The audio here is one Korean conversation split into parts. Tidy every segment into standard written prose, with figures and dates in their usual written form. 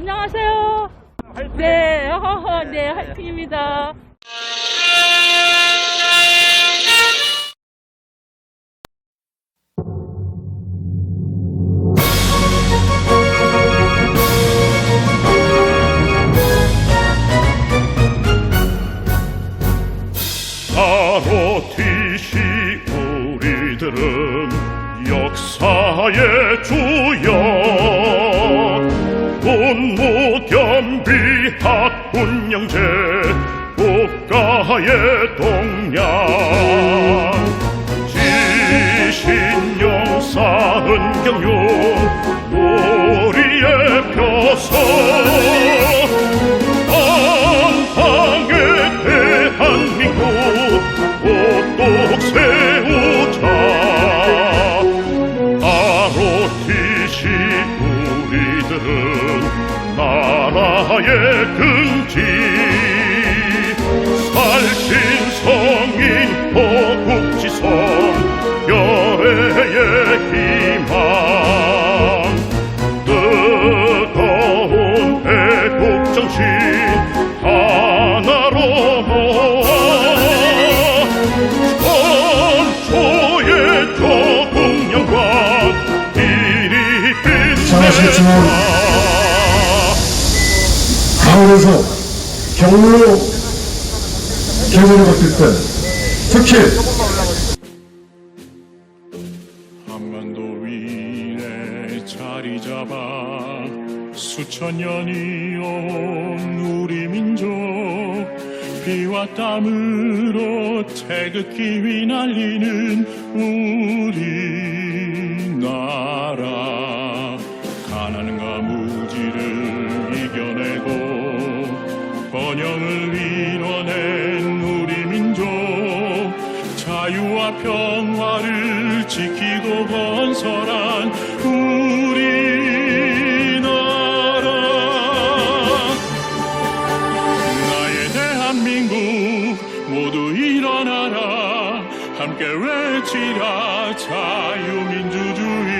안녕하세요. 네, 네, 화이팅입니다. ROTC 우리들은 역사의 주역 군무겸비 학군영재 국가의 동량 지신영사 은경용 우리의 표서 안방의 대한민국 오똑 세우자 ROTC 우리들은 나라의 긍지 살신성인 호국지성 여해의 희망 뜨거운 애국정신 하나로 모아 천초의 조국영광 이리 빛내라. 가을에서 겨울로 계절을 바뀔 때 특히 한반도 위에 자리 잡아 수천 년이 온 우리 민족 피와 땀으로 태극기 휘날리는 우리나라 가난과 무지를 이겨내고 번영을 이뤄낸 우리 민족 자유와 평화를 지키고 건설한 우리나라 나의 대한민국 모두 일어나라 함께 외치라 자유민주주의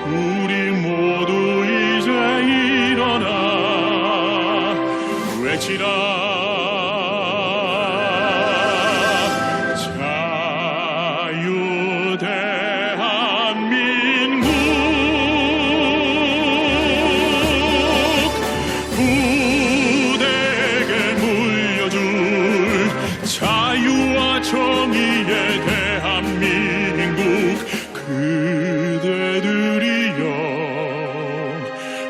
우리 모두 이제 일어나 외치라 자유 대한민국 부대에게 물려줄 자유와 정의의 대한민국 그대들이여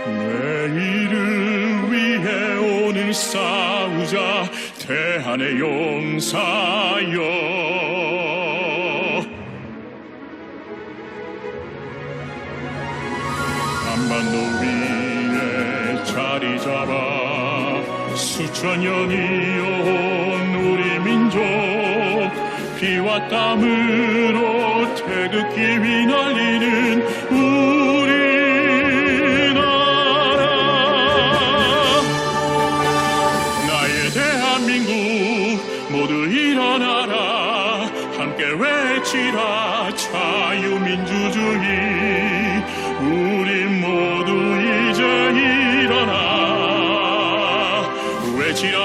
내일을 위해 오늘 싸우자 대한의 용사여 한반도 위에 자리 잡아 수천 년이 온 우리 민족 피와 땀으로 태극기 휘날리는 우리나라 나의 대한민국 모두 일어나라 함께 외치라 자유민주주의 우리 모두 이제 일어나 외치라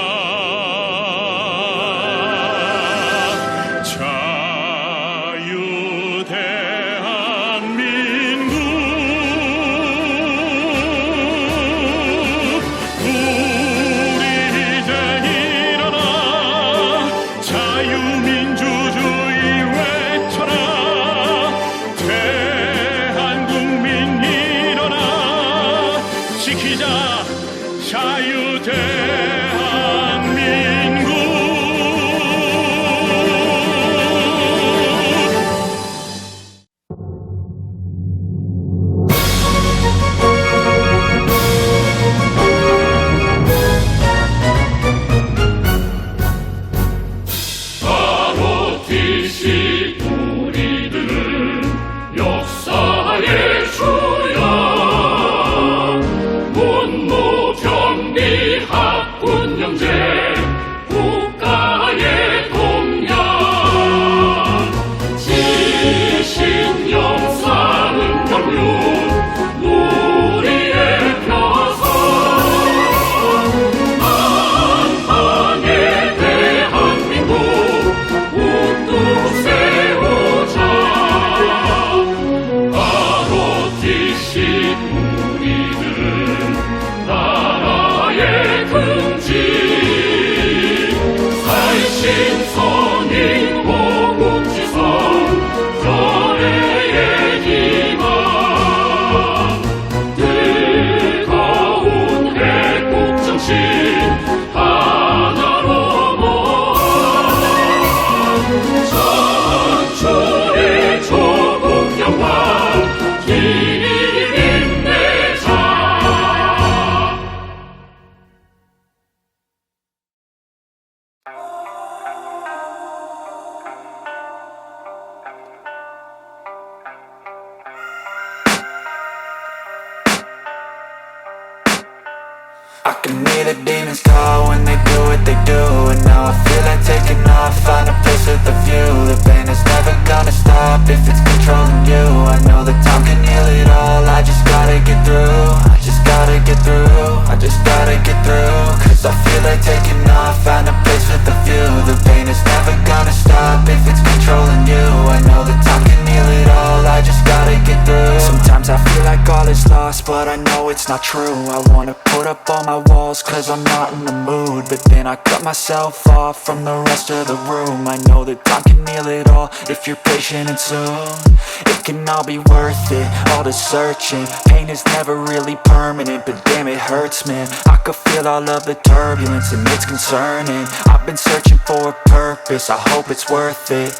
자유 대한민국 우리 이제 일어나 자유민주주의 외쳐라 대한국민 일어나 지키자 자유 대한민국 ROTC 우리들은 역사의 주역 문무경비 학군 I can hear the demons call when they do what they do. And now I feel like taking off, find a place with a view. The pain is never gonna stop if it's controlling you. I know that time can heal it all, I just gotta get through. I just gotta get through, I just gotta get through. Cause I feel like taking off, find a place with a view. The pain is never gonna stop if it's controlling you. I know that time can heal it all, I just gotta get through. Sometimes I feel like all is lost, but I know it's not true. I wanna put up all my walls cause I'm not in the mood, but then I cut myself off from the rest of the room. I know that time can heal it all if you're patient and soon. It can all be worth it, all the searching. Pain is never really permanent, but damn it hurts, man. I could feel all of the turbulence and it's concerning. I've been searching for a purpose, I hope it's worth it.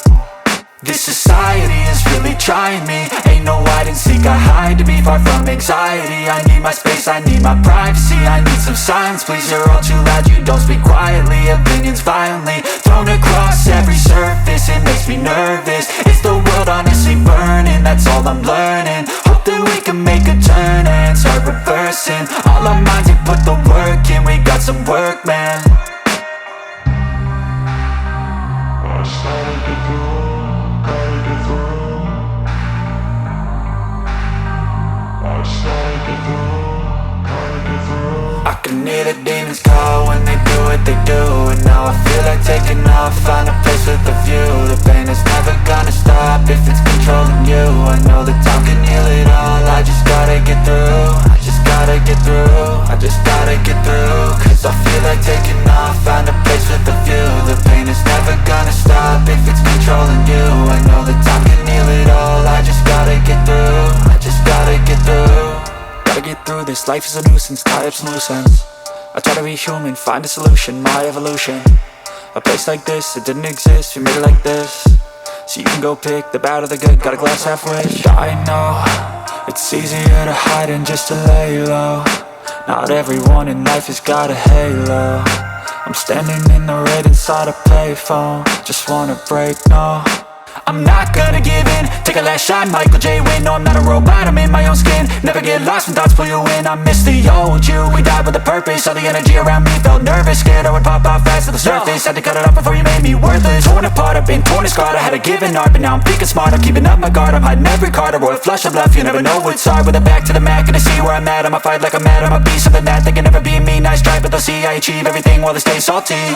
This society is really trying me. Ain't no hide and seek, I hide to be far from anxiety. I need my space, I need my privacy. I need some silence, please, you're all too loud. You don't speak quietly, opinions violently thrown across every surface. It makes me nervous, it's the world honestly burning. That's all I'm learning, hope that we can make a turn and start reversing. All our minds, we put the work in, we got some work, man. I can hear the demons call when they do what they do. And now I feel like taking off, find a place with a view. The pain is never gonna stop if it's controlling you. I know that time can heal it all, I just gotta get through. I just gotta get through, I just gotta get through. Cause I feel like taking off, find a place with a view. The pain is never gonna stop if it's controlling you. I know that time can heal it all, I just gotta get through. I just gotta get through. Gotta get through this, life is a nuisance, tie up some loose ends. I try to be human, find a solution, my evolution. A place like this, it didn't exist, we made it like this. So you can go pick the bad or the good, got a glass halfway. I know, it's easier to hide than just to lay low. Not everyone in life has got a halo. I'm standing in the red inside a payphone, just wanna break, no. I'm not gonna give in, take a last shot, Michael J. Win. No, I'm not a robot, I'm in my own skin. Never get lost when thoughts pull you in. I miss the old you, we died with a purpose. All the energy around me felt nervous, scared I would pop off fast to the surface. Had to cut it off before you made me worthless. Torn apart, I've been torn and scarred. I had a given art, but now I'm thinking smart. I'm keeping up my guard, I'm hiding every card. A royal flush of love, you never know what's hard. With a back to the mat, gonna see where I'm at. I'ma fight like I'm mad, I'ma be something that they can never be me. Nice try, but they'll see I achieve everything while they stay salty.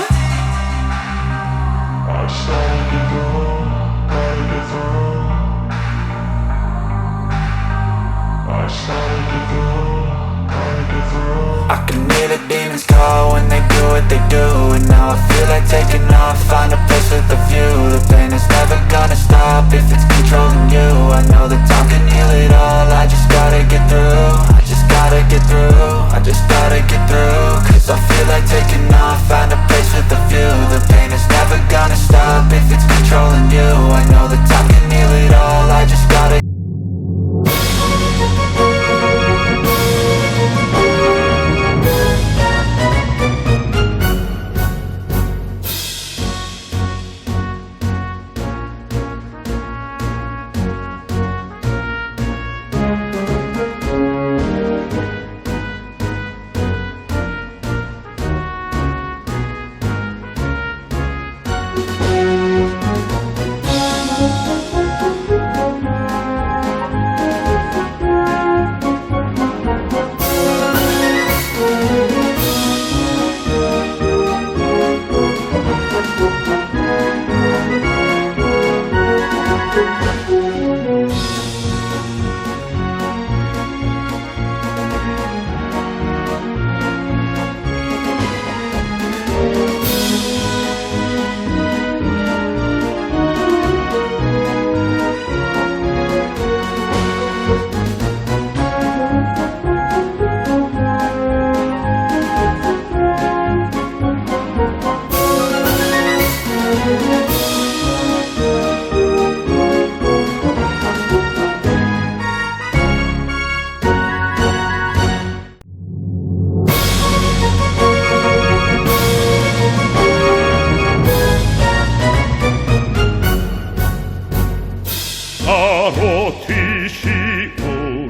I can hear the demons call when they do what they do. And now I feel like taking off, find a place with a view. The pain is never gonna stop if it's controlling you. I know that time can heal it all, I just gotta get through. I just gotta get through, I just gotta get through. Cause I feel like taking off, find a place with a view. The pain is never gonna stop if it's controlling you. I know that time can heal it all, I just gotta.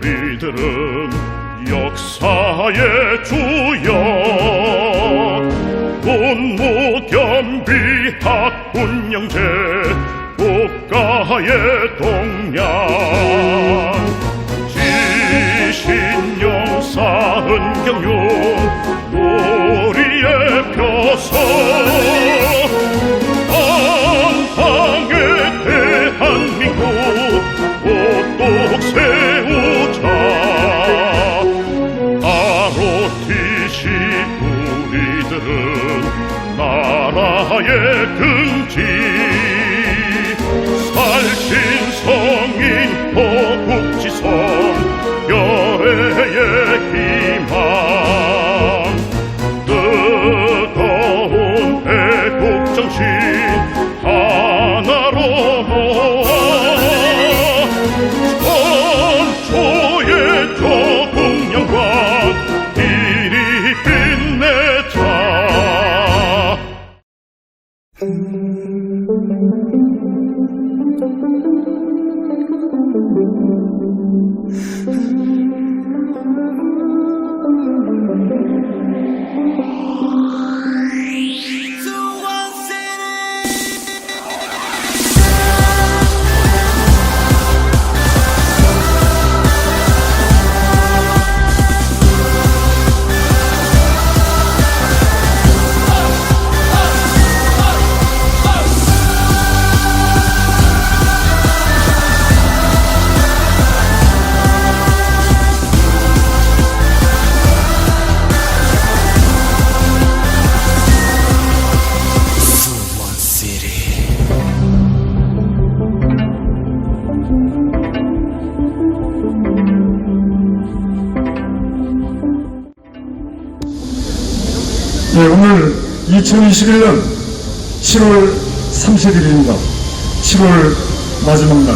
우리들은 역사의 주역 군영제 국가의 동량 지신영 사은경용 우리의 표서 한방의 대한민국 오똑 세우자 아로티시 우리들은 나라의 긍지 살신성인 호국지성 여해의 희망 뜨거운 애국정신 하나로 모아 천초의 조국영광 이리 빛내자. 네, 오늘 2021년 7월 30일입니다. 7월 마지막 날.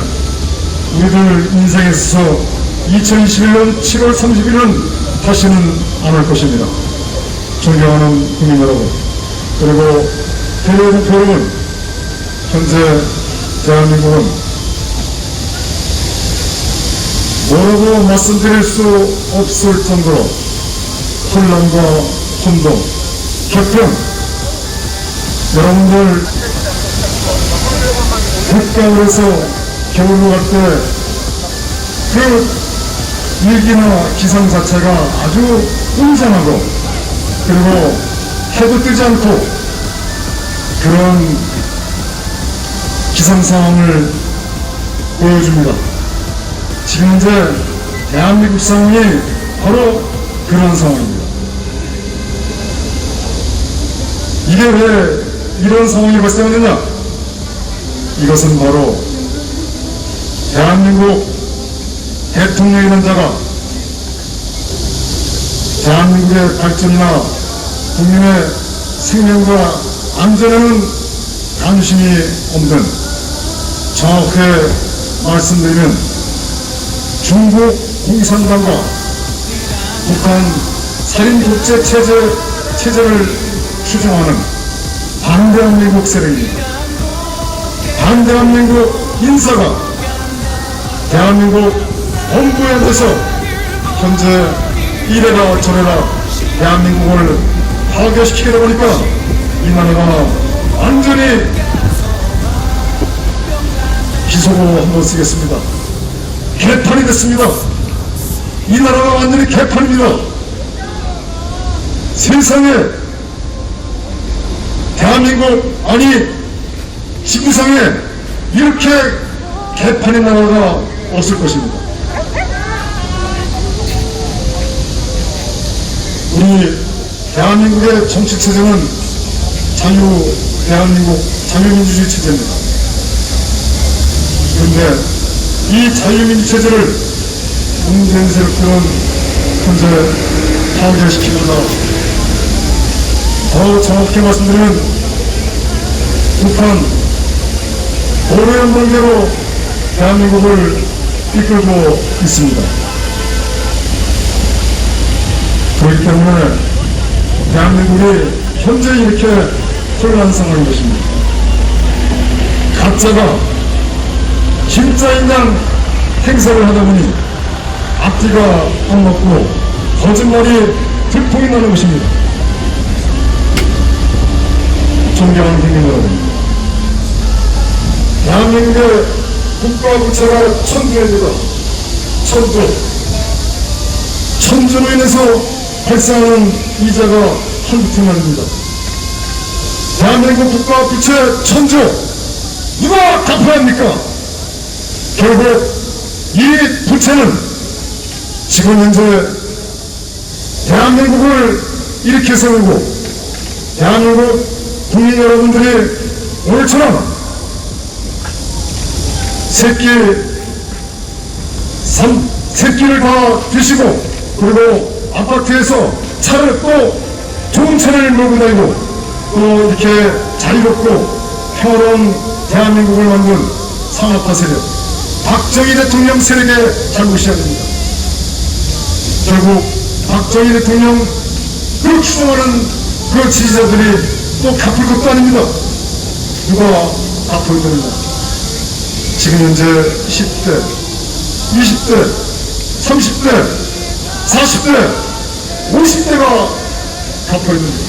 우리들 인생에 있어서 2021년 7월 30일은 다시는 안 올 것입니다. 존경하는 국민 여러분, 그리고 대외국 여러분, 현재 대한민국은 뭐라고 말씀드릴 수 없을 정도로 혼란과 혼동, 격변, 여러분들 국가에서 겨울로 갈 때 그 일기나 기상 자체가 아주 웅장하고 그리고 해도 뜨지 않고 그런 기상 상황을 보여줍니다. 지금 현재 대한민국 상황이 바로 그런 상황입니다. 이게 왜 이런 상황이 발생하느냐? 이것은 바로 대한민국 대통령이라는 자가 대한민국의 발전이나 국민의 생명과 안전에는 관심이 없는, 정확하게 말씀드리면 중국 공산당과 북한 살인 독재 체제를 추종하는 반대한민국 세력입니다. 반대한민국 인사가 대한민국 본부에 앉아서 현재 이래라 저래라 대한민국을 파괴시키다 보니까 이 나라가 완전히 비속어 한번 쓰겠습니다. 개판이 됐습니다. 이 나라가 완전히 개판입니다. 세상에 대한민국, 아니 지구상에 이렇게 개판의 나라가 없을 것입니다. 우리 대한민국의 정치체제는 대한민국 자유민주주의 체제입니다. 그런데 이 자유민주 체제를 문재인 세력들은 현재 파괴시키려다, 더 정확히 말씀드리면 북한 오랜 관계로 대한민국을 이끌고 있습니다. 그렇기 때문에 대한민국이 현재 이렇게 혼란 상황인 것입니다. 가짜가 진짜인 양 행사를 하다 보니 앞뒤가 안 맞고 거짓말이 들통이 나는 것입니다. 존경하는 국민 여러분, 대한민국의 국가 부채가 천조입니다. 천조로 인해서 발생하는 이자가 한두 푼 아닙니다. 대한민국 국가 부채 천조 누가 갚아야 합니까? 결국 이 부채는 지금 현재 대한민국을 일으켜 세우고 대한민국 국민 여러분들이 오늘처럼 새끼를 다 드시고 그리고 아파트에서 차를 또 좋은 차를 몰고 다니고 또 이렇게 자유롭고 평화로운 대한민국을 만든 산업화 세력 박정희 대통령 세력의 잘못이 아닙니다. 결국 박정희 대통령 그 추종하는 그 지지자들이 또 갚을 것도 아닙니다. 누가 갚을 겁니다. 지금 현재 10대, 20대, 30대, 40대, 50대가 갚아야 됩니다.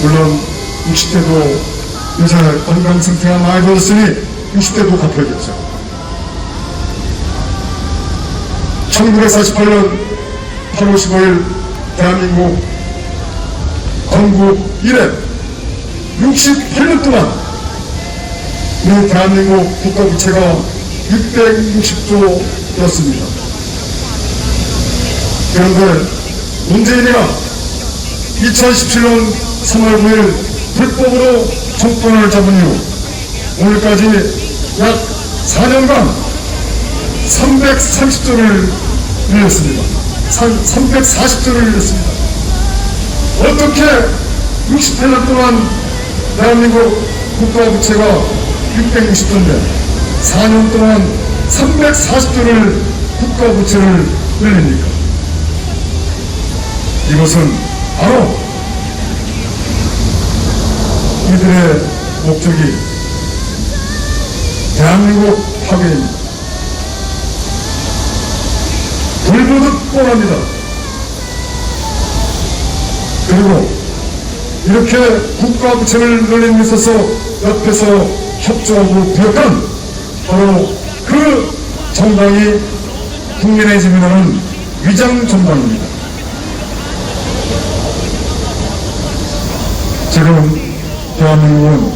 물론 60대도 요새 건강 상태가 많이 좋았으니 60대도 갚아야겠죠. 1948년 8월 15일 대한민국 건국 이래 68년 동안 우리 대한민국 국가부채가 660조였습니다. 그런데 문재인이가 2017년 3월 9일 불법으로 정권을 잡은 이후 오늘까지 약 4년간 330조를 늘렸습니다. 340조를 늘렸습니다. 어떻게 68년 동안 대한민국 국가부채가 660조인데 4년 동안 340조를 국가부채를 늘립니까? 이것은 바로 이들의 목적이 대한민국 파괴입니다. 불보듯 뻔합니다. 그리고 이렇게 국가부채를 늘리는 데 있어서 옆에서 협조하고 부역한 바로 그 정당이 국민의힘이라는 위장 정당입니다. 지금 대한민국은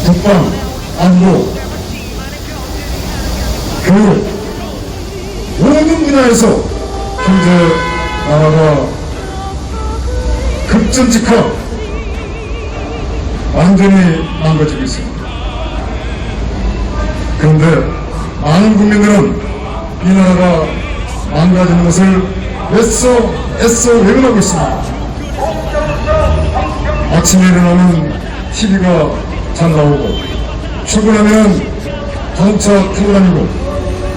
국방, 안보, 교육 모든 분야에서 현재 나라가 급전직하 완전히 망가지고 있습니다. 그런데 많은 국민들은 이 나라가 망가지는 것을 애써 외면하고 있습니다. 아침에 일어나면 TV가 잘 나오고 출근하면 자동차 타고 다니고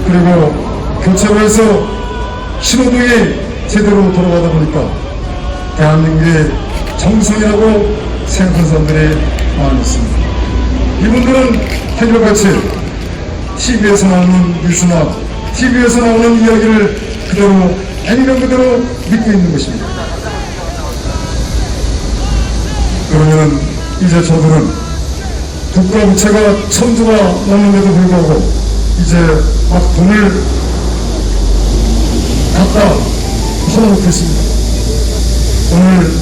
그리고 교차로에서 신호등이 제대로 돌아가다 보니까 대한민국의 정상이라고 생각하는 사람들이 많았습니다. 이분들은 한결같이 TV에서 나오는 뉴스나 TV에서 나오는 이야기를 그대로 액면 그대로 믿고 있는 것입니다. 그러면 이제 저들은 국가부채가 1000조가 넘는데도 불구하고 이제 막 돈을 갖다 퍼놓고 있습니다. 오늘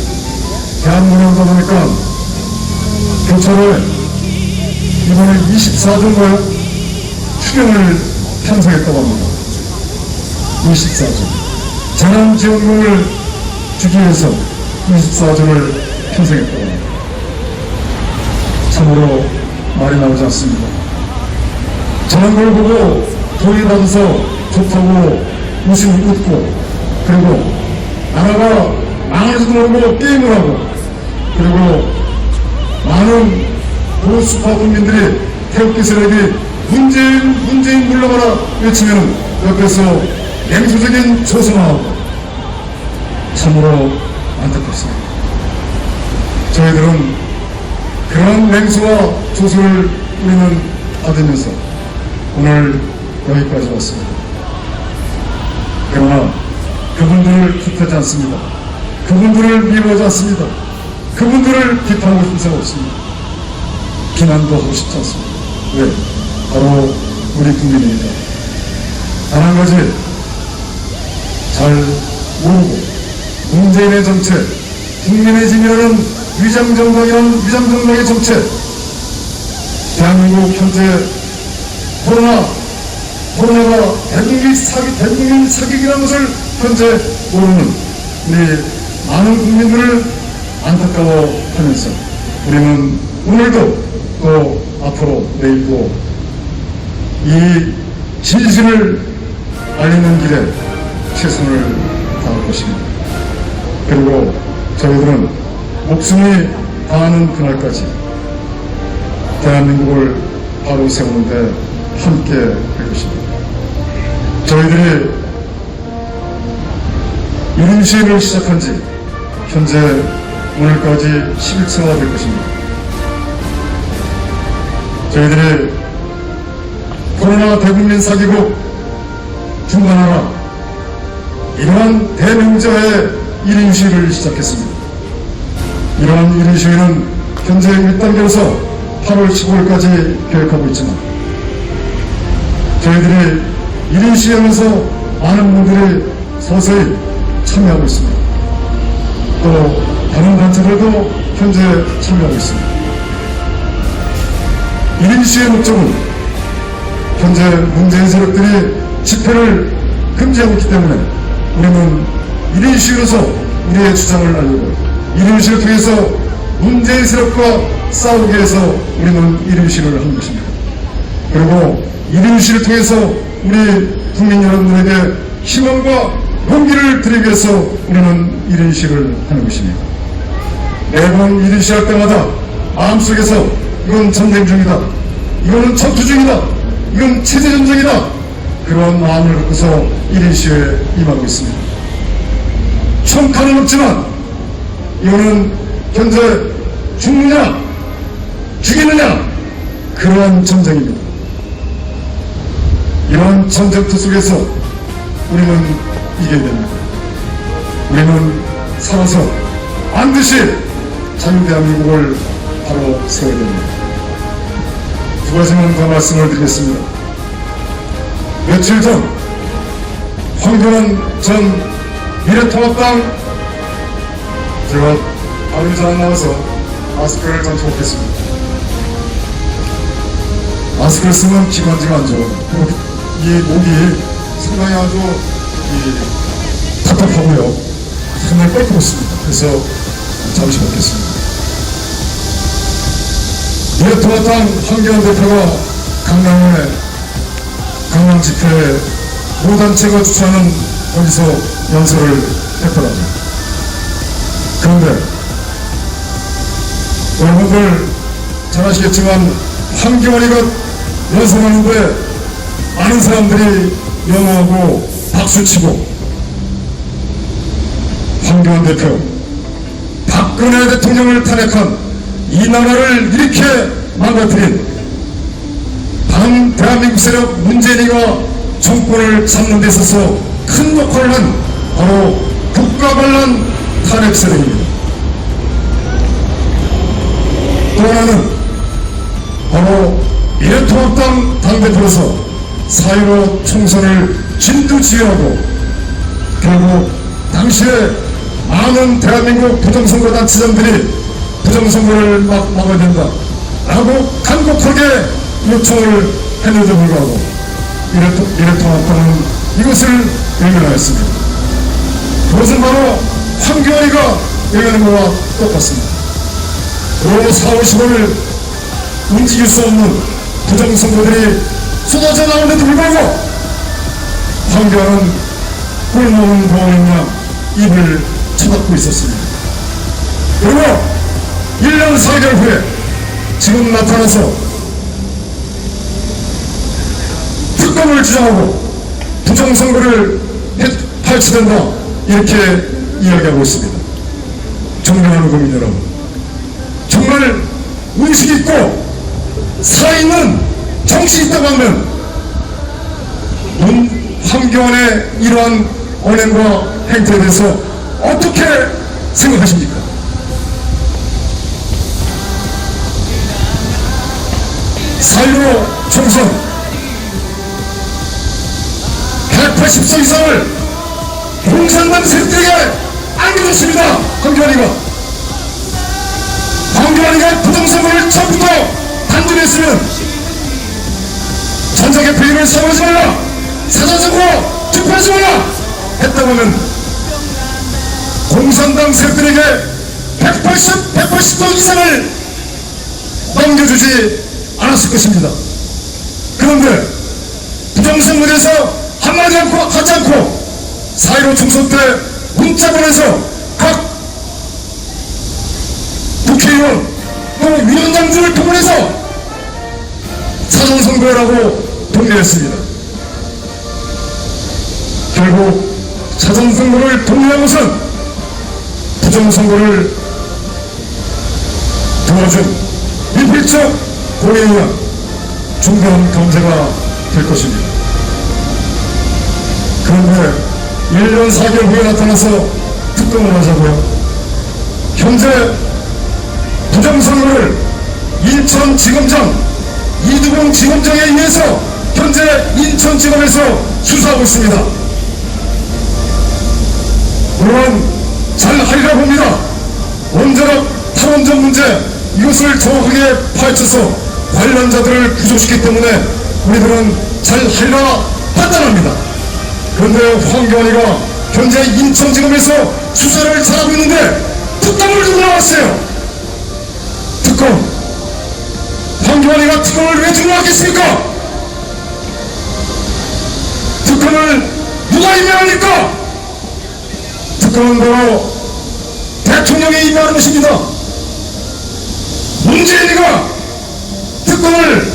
대한민국에 오다 보니까 교차로에 이번에 24조인가요? 추경을 편성했다고 합니다. 24조. 재난지원금을 주기 위해서 24조를 편성했다고 합니다. 참으로 말이 나오지 않습니다. 저런 걸 보고 돈이 받아서 좋다고 웃고 그리고 나라가 망할지도 모르고 게임을 하고 그리고 많은 보수파 국민들이 태극기 세력이 문재인 물러가라 외치면 옆에서 냉소적인 조소만 하고 참으로 안타깝습니다. 저희들은 그런 냉소와 조소를 우리는 받으면서 오늘 여기까지 왔습니다. 그러나 그분들을 탓하지 않습니다. 그분들을 미워하지 않습니다. 그분들을 비판하고 싶은 생각 없습니다. 비난도 하고 싶지 않습니다. 왜? 바로 우리 국민입니다. 단 한 가지 잘 모르고 문재인의 정책, 국민의 진이라는 위장정당의 정책, 대한민국 현재 코로나가 대국민 사기기라는 것을 현재 모르는 우리 많은 국민들을 안타까워하면서 우리는 오늘도 또 앞으로 내일도 이 진실을 알리는 길에 최선을 다할 것입니다. 그리고 저희들은 목숨이 다하는 그날까지 대한민국을 바로 세우는데 함께 할 것입니다. 저희들이 이른 시위를 시작한 지 현재 오늘까지 11차가 될 것입니다. 저희들이 코로나 대국민 사기국 중단하라 이러한 대명제의 1인 시위를 시작했습니다. 이러한 1인 시위는 현재 1단계로서 8월 15일까지 계획하고 있지만 저희들이 1인 시위하면서 많은 분들이 서서히 참여하고 있습니다. 또 다른 단체들도 현재 참여하고 있습니다. 1인 시위의 목적은 현재 문재인 세력들이 집회를 금지하고 있기 때문에 우리는 1인 시위로서 우리의 주장을 알리고 1인 시위를 통해서 문재인 세력과 싸우기 위해서 우리는 1인 시위를 한 것입니다. 그리고 1인 시위를 통해서 우리 국민 여러분들에게 희망과 용기를 드리기 위해서 우리는 1인 시위를 하는 것입니다. 매번 1인 시위 할 때마다 마음속에서 이건 전쟁 중이다, 이거는 전투 중이다, 이건 체제전쟁이다, 그런 마음을 갖고서 1인 시위에 임하고 있습니다. 총칼은 없지만 이거는 현재 죽느냐 죽이느냐 그러한 전쟁입니다. 이러한 전쟁터 속에서 우리는 이겨야 됩니다. 우리는 살아서 반드시 자유대한민국을 바로 세워야 됩니다. 두 가지만 더 말씀을 드리겠습니다. 며칠 전 황교안 전 미래통합당 제가 발음이 잘 안 나와서 마스크를 장착했습니다. 마스크를 쓰면 기관지가 안 좋아요. 이 목이 상당히 아주 답답하고요. 상당히 뻘쭘했습니다. 그래서 잠시 먹겠습니다. 미래통합당 황교안 대표가 강남 집회에 모 단체가 주최하는 거기서 연설을 했더라고요. 그런데 여러분들 잘 아시겠지만 황교안이가 연설하는데 많은 사람들이 영어하고 박수치고 황교안 대표 박근혜 대통령을 탄핵한 이 나라를 이렇게 망가뜨린 대한민국 세력 문재인이가 정권을 잡는 데 있어서 큰 역할을 한 바로 국가 반란 탄핵 세력입니다. 또 하나는 바로 미래통합당 당대표로서 4.15 총선을 진두지휘하고 결국 당시에 많은 대한민국 부정선거 단체장들이 부정선거를 막아야 된다 라고 간곡하게 요청을 했는데도 불구하고 미래통합당은 이것을 외면하였습니다. 그것은 바로 황교안이가 외면한 것과 똑같습니다. 그리고 4월 15일 움직일 수 없는 부정선거들이 쏟아져 나오는데도 불구하고 황교안은 꿀 먹은 거울이냐 입을 쳐닫고 있었습니다. 그리고 1년 4개월 후에 지금 나타나서 특검을 주장하고 부정선거를 발치된다 이렇게 이야기하고 있습니다. 존경하는 국민 여러분, 정말 의식 있고 살아있는 정신이 있다고 하면 황교안의 이러한 언행과 행태에 대해서 어떻게 생각하십니까? 4.15 총선 180석 이상을 공산당 세력들에게 안겨줬습니다. 황교안이가 부정선거를 처음부터 단절했으면 전자개표기를 사용하지 말라, 사전선거 투표하지 말라 했다고는 공산당 세력들에게 180석 이상을 넘겨주지 않았을 것입니다. 그런데 부정선거에서 한마디 하지 않고 4.15 총선 때 문자 보내서 각 국회의원 또 위원장들을 동원해서 사전선거라고 독려했습니다. 결국 사전선거를 독려하고선 부정선거를 도와준 밀필적 고의에 의한 중대한 감세가 될 것입니다. 그런데 1년 4개월 후에 나타나서 특검을 하자고요. 현재 부정선거를 인천지검장 이두봉 지검장에 의해서 현재 인천지검에서 수사하고 있습니다. 물론 잘 하리라 봅니다. 원자력 탈원전 문제, 이것을 정확하게 파헤쳐서 관련자들을 구조시키기 때문에 우리들은 잘 하리라 판단합니다. 그런데 황교안이가 현재 인천지검에서 수사를 잘하고 있는데 특검을 두고 나왔어요. 특검. 황교안이가 특검을 왜 두고 나왔겠습니까? 특검을 누가 임명합니까? 특검은 바로 대통령이 임명하는 것입니다. 문재인이가 특검을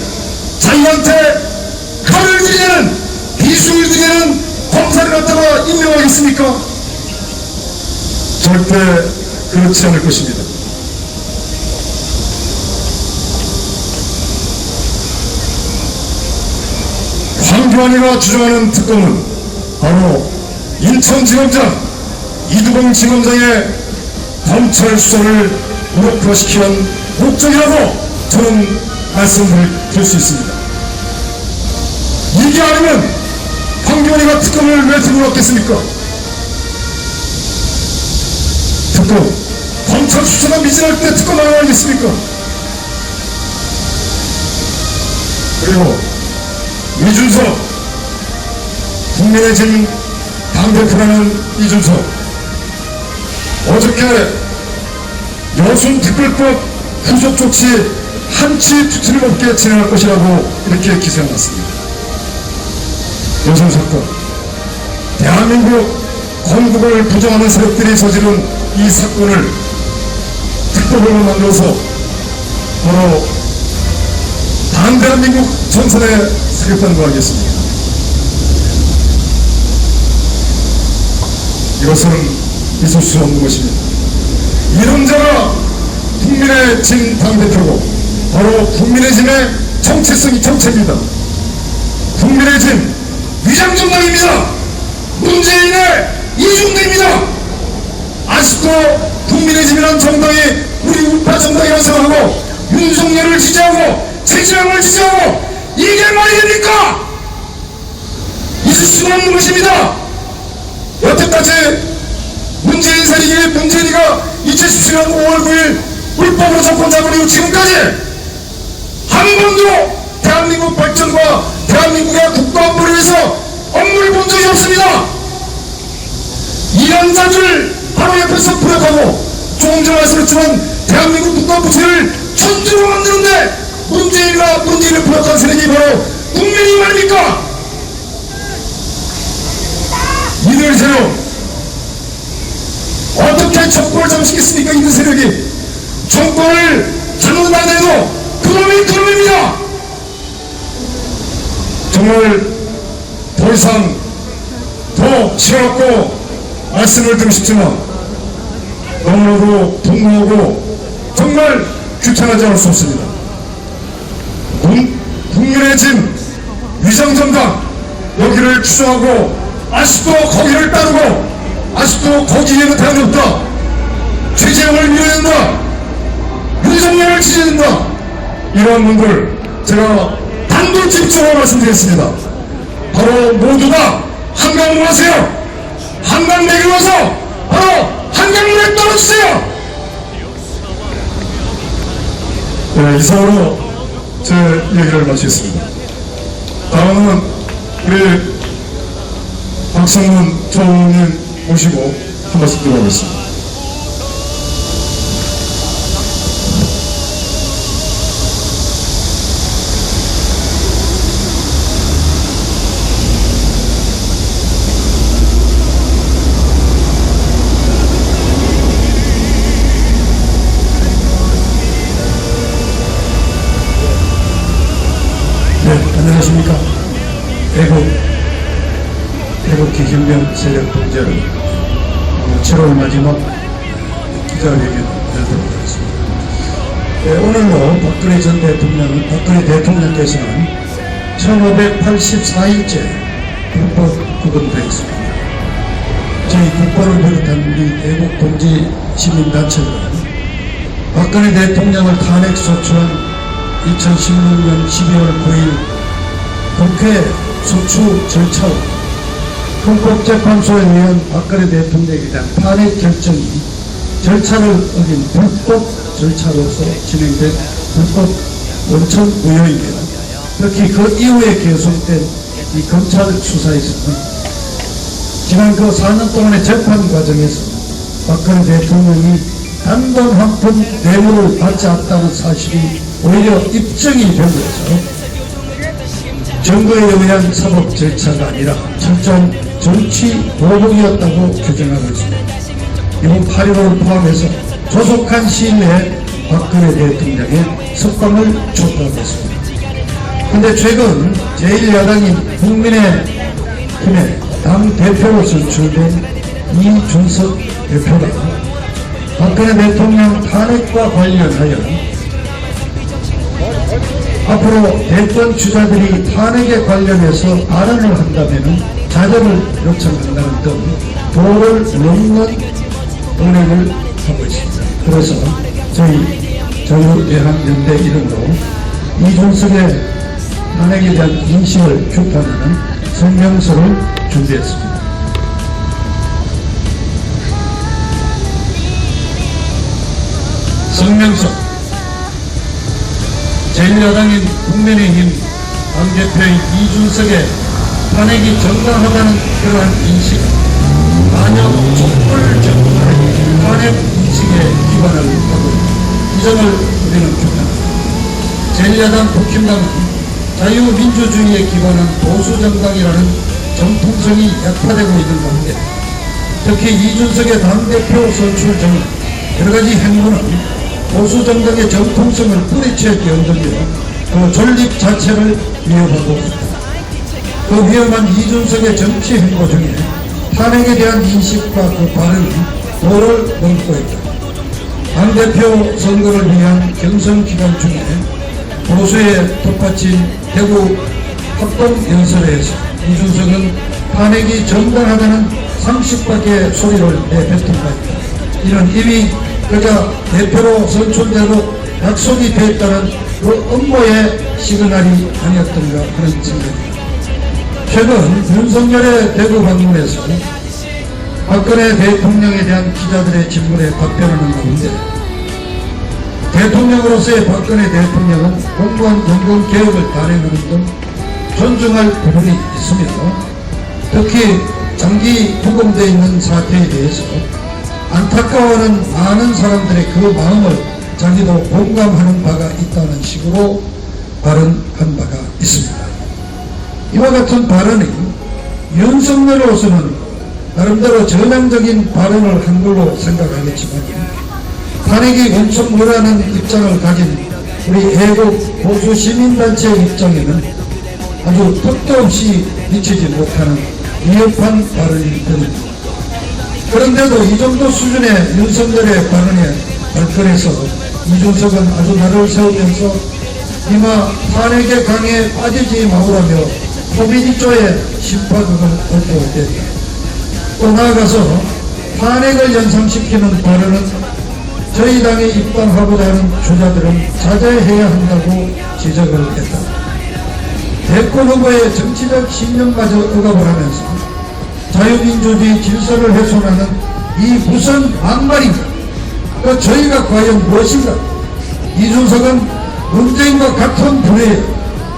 자기한테 칼을 들이는 비수를 들이는 검사를 갖다가 임명하겠습니까? 절대 그렇지 않을 것입니다. 황교안이가 주장하는 특검은 바로 인천지검장 이두봉 지검장의 검찰 수사를 무력화시키는 목적이라고 저는 말씀드릴 수 있습니다. 이게 아니면 황교안이가 특검을 왜 들고 왔겠습니까? 특검, 검찰 수사가 미진할 때 특검 안 하겠습니까? 그리고 이준석, 국민의힘 당대표라는 이준석, 어저께 여순특별법 후속 조치 한치 틀림없게 진행할 것이라고 이렇게 기사가 났습니다. 여순 사건, 대한민국 건국을 부정하는 세력들이 저지른 이 사건을 특별법을 만들어서 바로 반대한민국 전선에 사격하는 거 아니겠습니까? 이것은 있을 수 없는 것입니다. 이런 자가 국민의힘 당대표고 바로 국민의힘의 정체성이 정체입니다. 국민의힘 위장정당입니다. 문재인의 이중대입니다. 아직도 국민의힘이라는 정당이 우리 우파 정당이라고 생각하고 윤석열을 지지하고 최재형을 지지하고 이게 말이 됩니까? 있을 수가 없는 것입니다. 여태까지 문재인 세력이 문재인이가 2017년 5월 9일 불법으로 정권 잡은 이후 지금까지 한 번도 대한민국 발전과 대한민국의 국가안보를 위해서 업무를 본 적이 없습니다. 이런 자들 바로 옆에서 부역하고 조금 전에 말씀했지만 대한민국 국가부채를 천주로 만드는데 문재인을 부역한 세력이 바로 국민이 말입니까? 이들 세력 어떻게 정권을 잠시겠습니까? 이들 세력이 정권을 잡는다 해도 그놈이 그놈입니다. 정말 더 이상 더 시끄럽고 말씀을 드리고 싶지만 너무나도 분노하고 정말 규탄하지 않을 수 없습니다. 국민의힘 위장정당 여기를 추종하고 아직도 거기를 따르고 아직도 거기에는 대안이 없다. 최재형을 밀어낸다. 윤석열을 지지한다. 이러한 분들 제가 단도직입적으로 말씀드리겠습니다. 바로 모두가 한강으로 오세요. 한강대교 와서 바로 한강물에 떨어지세요. 네, 이상으로 제 얘기를 마치겠습니다. 다음은 우리 박성문 총님 모시고 한 말씀 드려보겠습니다. 네, 안녕하십니까. 애국기 혁명 세력 범죄를 7월 마지막 기자회견을 열도록 하겠습니다. 네, 오늘로 박근혜 대통령께서는 1584일째 불법 구금되었습니다. 저희 국가를 비롯한 우리 애국 동지 시민단체들은 박근혜 대통령을 탄핵 소추한 2016년 12월 9일 국회 소추 절차와 헌법재판소에 의한 박근혜 대통령에 대한 탄핵 결정이 절차를 어긴 불법 절차로서 진행된 불법 원천 무효이며 특히 그 이후에 계속된 이 검찰 수사에서는 지난 그 4년 동안의 재판 과정에서 박근혜 대통령이 단돈 한 푼 뇌물을 받지 않았다는 사실이 오히려 입증이 되면서 정거에 의한 사법 절차가 아니라 철저한 정치 보복이었다고 규정하고 있습니다. 이번 8.15를 포함해서 조속한 시일 내에 박근혜 대통령의 석방을 촉구하겠습니다. 그런데 최근 제1야당인 국민의힘의 당대표로 선출된 이준석 대표가 박근혜 대통령 탄핵과 관련하여 앞으로 대권 주자들이 탄핵에 관련해서 발언을 한다면 자제를 요청한다는 등 도를 넘는 운행을 하고 있습니다. 그래서 저희 자유대한연대 이름으로 이준석의 탄핵에 대한 인식을 규탄하는 성명서를 준비했습니다. 성명서 제1야당인 국민의힘 당대표인 이준석의 탄핵이 정당하다는 그러한 인식, 반영 촛불적 탄핵 인식에 기반을 하고 이 점을 우리는 규탄합니다. 제1야당 국힘당은 자유민주주의에 기반한 보수정당이라는 정통성이 약화되고 있는 가운데 특히 이준석의 당대표 선출 전 여러가지 행보는 보수정당의 정통성을 뿌리째 뛰어들며 그 존립 자체를 위협하고 있다. 그 위험한 이준석의 정치 행보 중에 탄핵에 대한 인식과 그 발언이 도를 넘고 있다. 당대표 선거를 위한 경선 기간 중에 보수의 텃밭인 대구 합동연설에서 이준석은 탄핵이 정당하다는 상식밖의 소리를 내뱉은 바 있다. 이는 이미 그가 대표로 선출되고 약속이 됐다는 그 업무의 시그널이 아니었던가 그런 생각입니다. 최근 윤석열의 대구 방문에서 박근혜 대통령에 대한 기자들의 질문에 답변하는 가운데 대통령으로서의 박근혜 대통령은 공무원 연금 개혁을 단행하는 등 존중할 부분이 있으며 특히 장기 구금되어 있는 사태에 대해서 안타까워하는 많은 사람들의 그 마음을 자기도 공감하는 바가 있다는 식으로 발언한 바가 있습니다. 이와 같은 발언이 윤석열로서는 나름대로 전향적인 발언을 한 걸로 생각하겠지만 탄핵이 원천무라는 입장을 가진 우리 애국 보수 시민단체의 입장에는 아주 턱도 없이 미치지 못하는 위협한 발언이 됩니다. 그런데도 이 정도 수준의 윤석열의 발언에 발끈해서 이준석은 아주 나를 세우면서 이마 탄핵의 강에 빠지지 마오라며 코미디조의 심파극을 펼쳐댔다. 또 나아가서 탄핵을 연상시키는 발언은 저희 당에 입당하고자 하는 주자들은 자제해야 한다고 지적을 했다. 대권 후보의 정치적 신념마저 억압을 하면서 자유민주주의 질서를 훼손하는 이 무슨 막말인가? 그 저희가 과연 무엇인가? 이준석은 문재인과 같은 부류의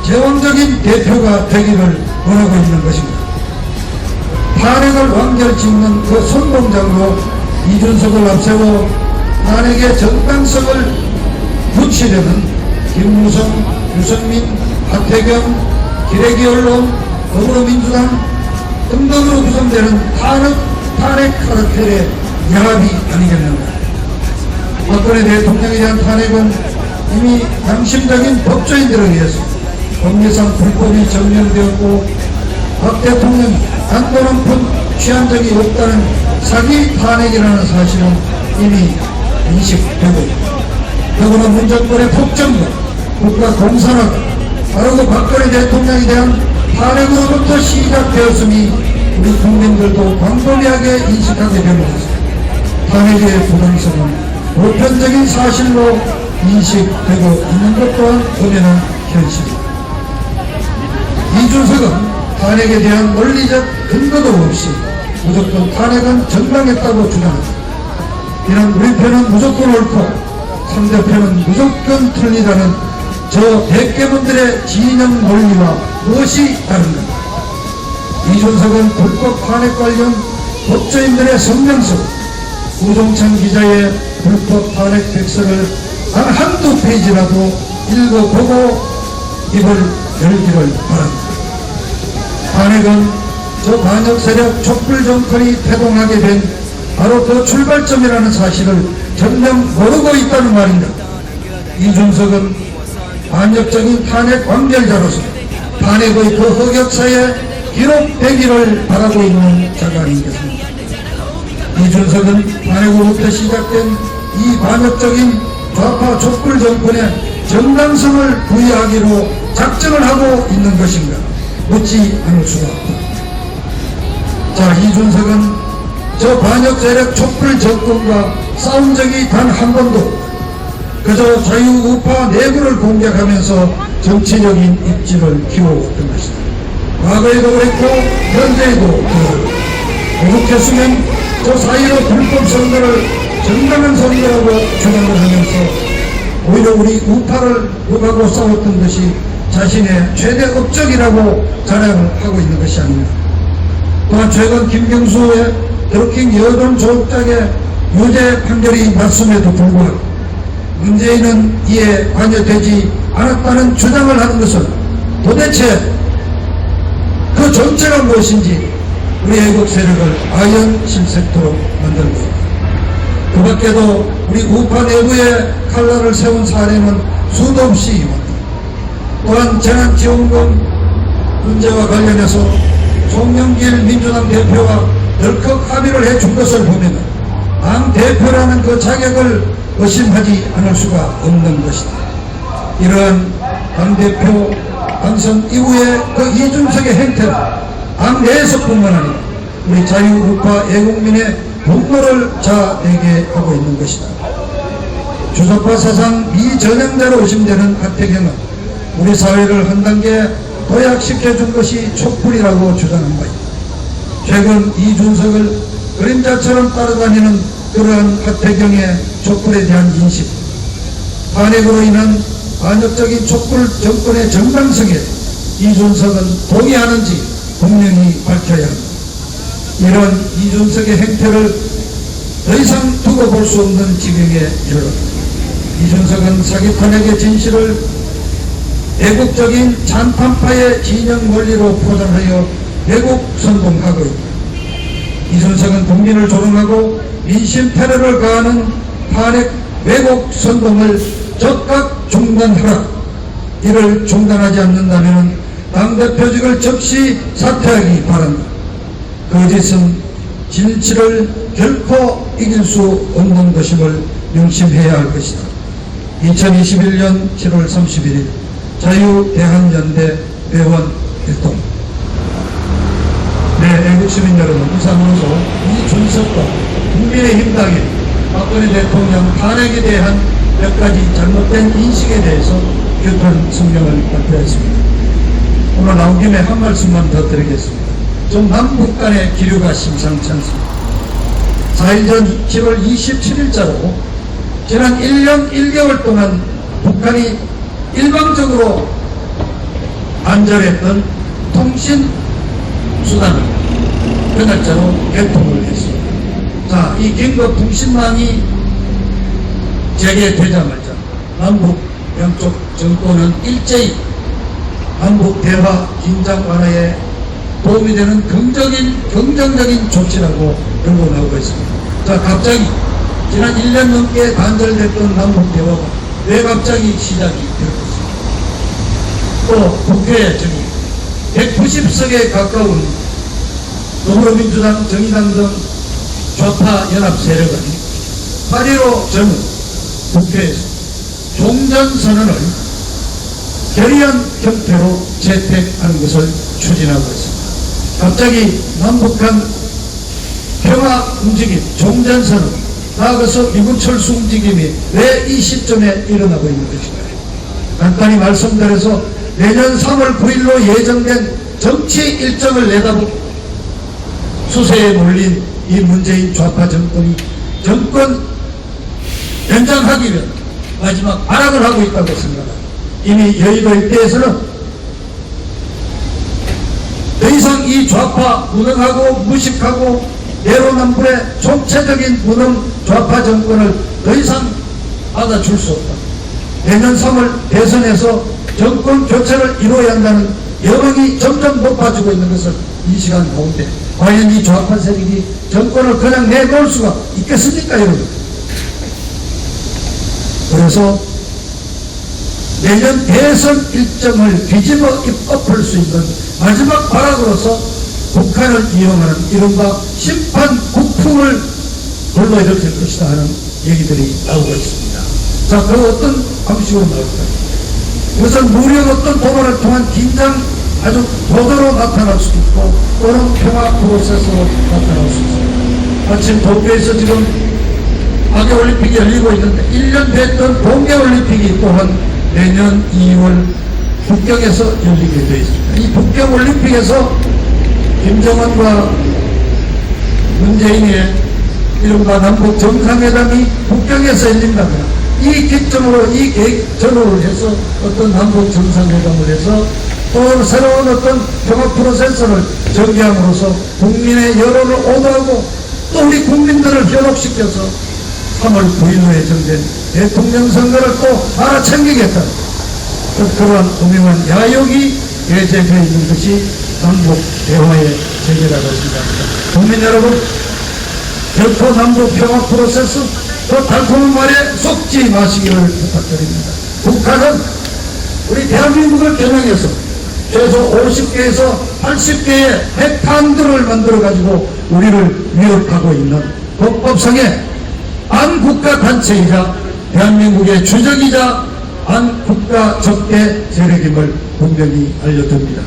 제왕적인 대표가 되기를 원하고 있는 것입니다. 탄핵을 완결짓는 그 선봉장으로 이준석을 앞세워 탄핵의 정당성을 붙이려는 김무성, 유승민, 하태경, 기레기 언론, 더불어민주당 등등으로 구성되는 탄핵 카르텔의 야합이 아니겠는가. 박근혜 대통령에 대한 탄핵은 이미 양심적인 법조인들에 의해서 법리상 불법이 증명되었고 박 대통령이 한도 높은 취한 적이 없다는 사기 탄핵이라는 사실은 이미 인식되고 더구나 문정권의 폭정과 국가 공산화가 바로 그 박근혜 대통령에 대한 탄핵으로부터 시작되었음이 우리 국민들도 광범위하게 인식하게 되면서 탄핵의 부당성은 보편적인 사실로 인식되고 있는 것 또한 엄연한 현실입니다. 이준석은 탄핵에 대한 논리적 근거도 없이 무조건 탄핵은 정당했다고 주장합니다. 이는 우리 편은 무조건 옳고 상대편은 무조건 틀리다는 저 백개분들의 진영 논리와 무엇이 다른가? 이준석은 불법 탄핵 관련 법조인들의 성명서, 우종찬 기자의 불법 탄핵 백서를 단 한두 페이지라도 읽어보고 입을 열기를 바랍니다. 탄핵은 저 반역 세력 촛불 정권이 태동하게 된 바로 그 출발점이라는 사실을 전혀 모르고 있다는 말입니다. 이준석은 반역적인 탄핵 완결자로서 탄핵의 그 흑역사에 기록되기를 바라고 있는 자가 아니겠습니까? 이준석은 탄핵으로부터 시작된 이 반역적인 좌파 촛불 정권의 정당성을 부여하기로 작정을 하고 있는 것인가 묻지 않을 수가 없다. 자, 이준석은 저 반역 세력 촛불 정권과 싸운 적이 단 한 번도 그저 자유우파 내부를 공격하면서 정치적인 입지를 키워왔던 것이다. 과거에도 그랬고 현재에도 그렇고 오죽했으면 저 사이로 불법 선거를 정당한 선거라고 주장을 하면서 오히려 우리 우파를 욕하고 싸웠던 것이 자신의 최대 업적이라고 자랑을 하고 있는 것이 아닙니다. 또한 최근 김경수의 드루킹 여론 조작의 유죄 판결이 났음에도 불구하고 문재인은 이에 관여되지 않았다는 주장을 하는 것은 도대체 그 정체가 무엇인지 우리 애국 세력을 아연실색토록 만들고 있다. 그 밖에도 우리 우파 내부에 칼날을 세운 사례는 수도 없이 있다. 또한 재난지원금 문제와 관련해서 송영길 민주당 대표와 덜컥 합의를 해준 것을 보면 당 대표라는 그 자격을 의심하지 않을 수가 없는 것이다. 이러한 당대표 당선 이후에 그 이준석의 행태는 당 내에서뿐만 아니라 우리 자유우파 애국민의 분노를 자아내게 하고 있는 것이다. 주석파 사상 미전형자로 의심되는 하태경은 우리 사회를 한 단계 도약시켜준 것이 촛불이라고 주장한 바이다. 최근 이준석을 그림자처럼 따라다니는 그러한 하태경의 촛불에 대한 인식, 탄핵으로 인한 반역적인 촛불 정권의 정당성에 이준석은 동의하는지 분명히 밝혀야 합니다. 이런 이준석의 행태를 더 이상 두고 볼 수 없는 지경에 이르렀다. 이준석은 사기 탄핵의 진실을 애국적인 잔탄파의 진영 논리로 포장하여 왜곡 선동하고 있다. 이준석은 국민을 조롱하고 민심 테러를 가하는 탄핵 왜곡 선동을 즉각 중단하라. 이를 중단하지 않는다면 당대표직을 즉시 사퇴하기 바란다. 거짓은 진실을 결코 이길 수 없는 것임을 명심해야 할 것이다. 2021년 7월 31일 자유대한연대 회원 일동. 네, 애국시민 여러분, 이상으로서 이준석과 국민의힘당의 박근혜 대통령 탄핵에 대한 몇 가지 잘못된 인식에 대해서 교통 성명을 발표했습니다. 오늘 나온 김에 한 말씀만 더 드리겠습니다. 좀 남북 간의 기류가 심상치 않습니다. 4일 전 10월 27일자로 지난 1년 1개월 동안 북한이 일방적으로 단절했던 통신 수단을 그날짜로 개통을 했습니다. 자, 이 긴급 통신망이 재개되자마자 남북 양쪽 정권은 일제히 남북 대화 긴장 완화에 도움이 되는 긍정적인 조치라고 들고 나오고 있습니다. 자, 갑자기 지난 1년 넘게 단절됐던 남북 대화가 왜 갑자기 시작이 되었습니다. 또 국회에 190석에 가까운 더불어민주당, 정의당 등 좌파 연합 세력은 8.15 전 국회에서 종전선언을 결의안 형태로 채택하는 것을 추진하고 있습니다. 갑자기 남북한 평화 움직임, 종전선언, 나아가서 미군 철수 움직임이 왜 이 시점에 일어나고 있는 것인가요? 간단히 말씀드려서 내년 3월 9일로 예정된 정치 일정을 내다보고 수세에 몰린 이 문재인 좌파 정권이 정권 연장하기 위한 마지막 발악을 하고 있다고 생각합니다. 이미 여의도 일대에서는 더 이상 이 좌파 무능하고 무식하고 내로남불의 총체적인 무능 좌파 정권을 더 이상 받아줄 수 없다. 내년 3월 대선에서 정권 교체를 이루어야 한다는 여론이 점점 높아지고 있는 것을 이 시간 가운데 과연 이 좌파 세력이 정권을 그냥 내놓을 수가 있겠습니까, 여러분? 그래서 내년 대선 일정을 뒤집어 엎을 수 있는 마지막 발악으로서 북한을 이용하는 이른바 심판 국풍을 불러일으킬 것이다 하는 얘기들이 나오고 있습니다. 자, 그럼 어떤 방식으로 나올까요? 이것은 무력 어떤 도발을 통한 긴장 아주 도도로 나타날 수도 있고 또는 평화 프로세스로 나타날 수 있습니다. 마침 도쿄에서 지금 아계올림픽이 열리고 있는데 1년 됐던 동계올림픽이 또한 내년 2월 북경에서 열리게 되어 있습니다. 이 북경올림픽에서 김정은과 문재인의 이른바 남북 정상회담이 북경에서 열린다면 이 기점으로 이 계획 전후를 해서 어떤 남북 정상회담을 해서 또 새로운 어떤 평화 프로세스를 전개함으로써 국민의 여론을 오도하고 또 우리 국민들을 현혹시켜서 3월 9일로 예정된 대통령 선거를 또 알아챙기겠다. 그러한 오명한 야욕이 예정되어 있는 것이 남북 대화의 세계라고 생각합니다. 국민 여러분, 결코 남북 평화 프로세스 그 달콤한 말에 속지 마시기를 부탁드립니다. 북한은 우리 대한민국을 겨냥해서 최소 50개에서 80개의 핵탄두를 만들어가지고 우리를 위협하고 있는 법법상의 안국가 단체이자 대한민국의 주적이자 안국가 적대 세력임을 분명히 알려줍니다.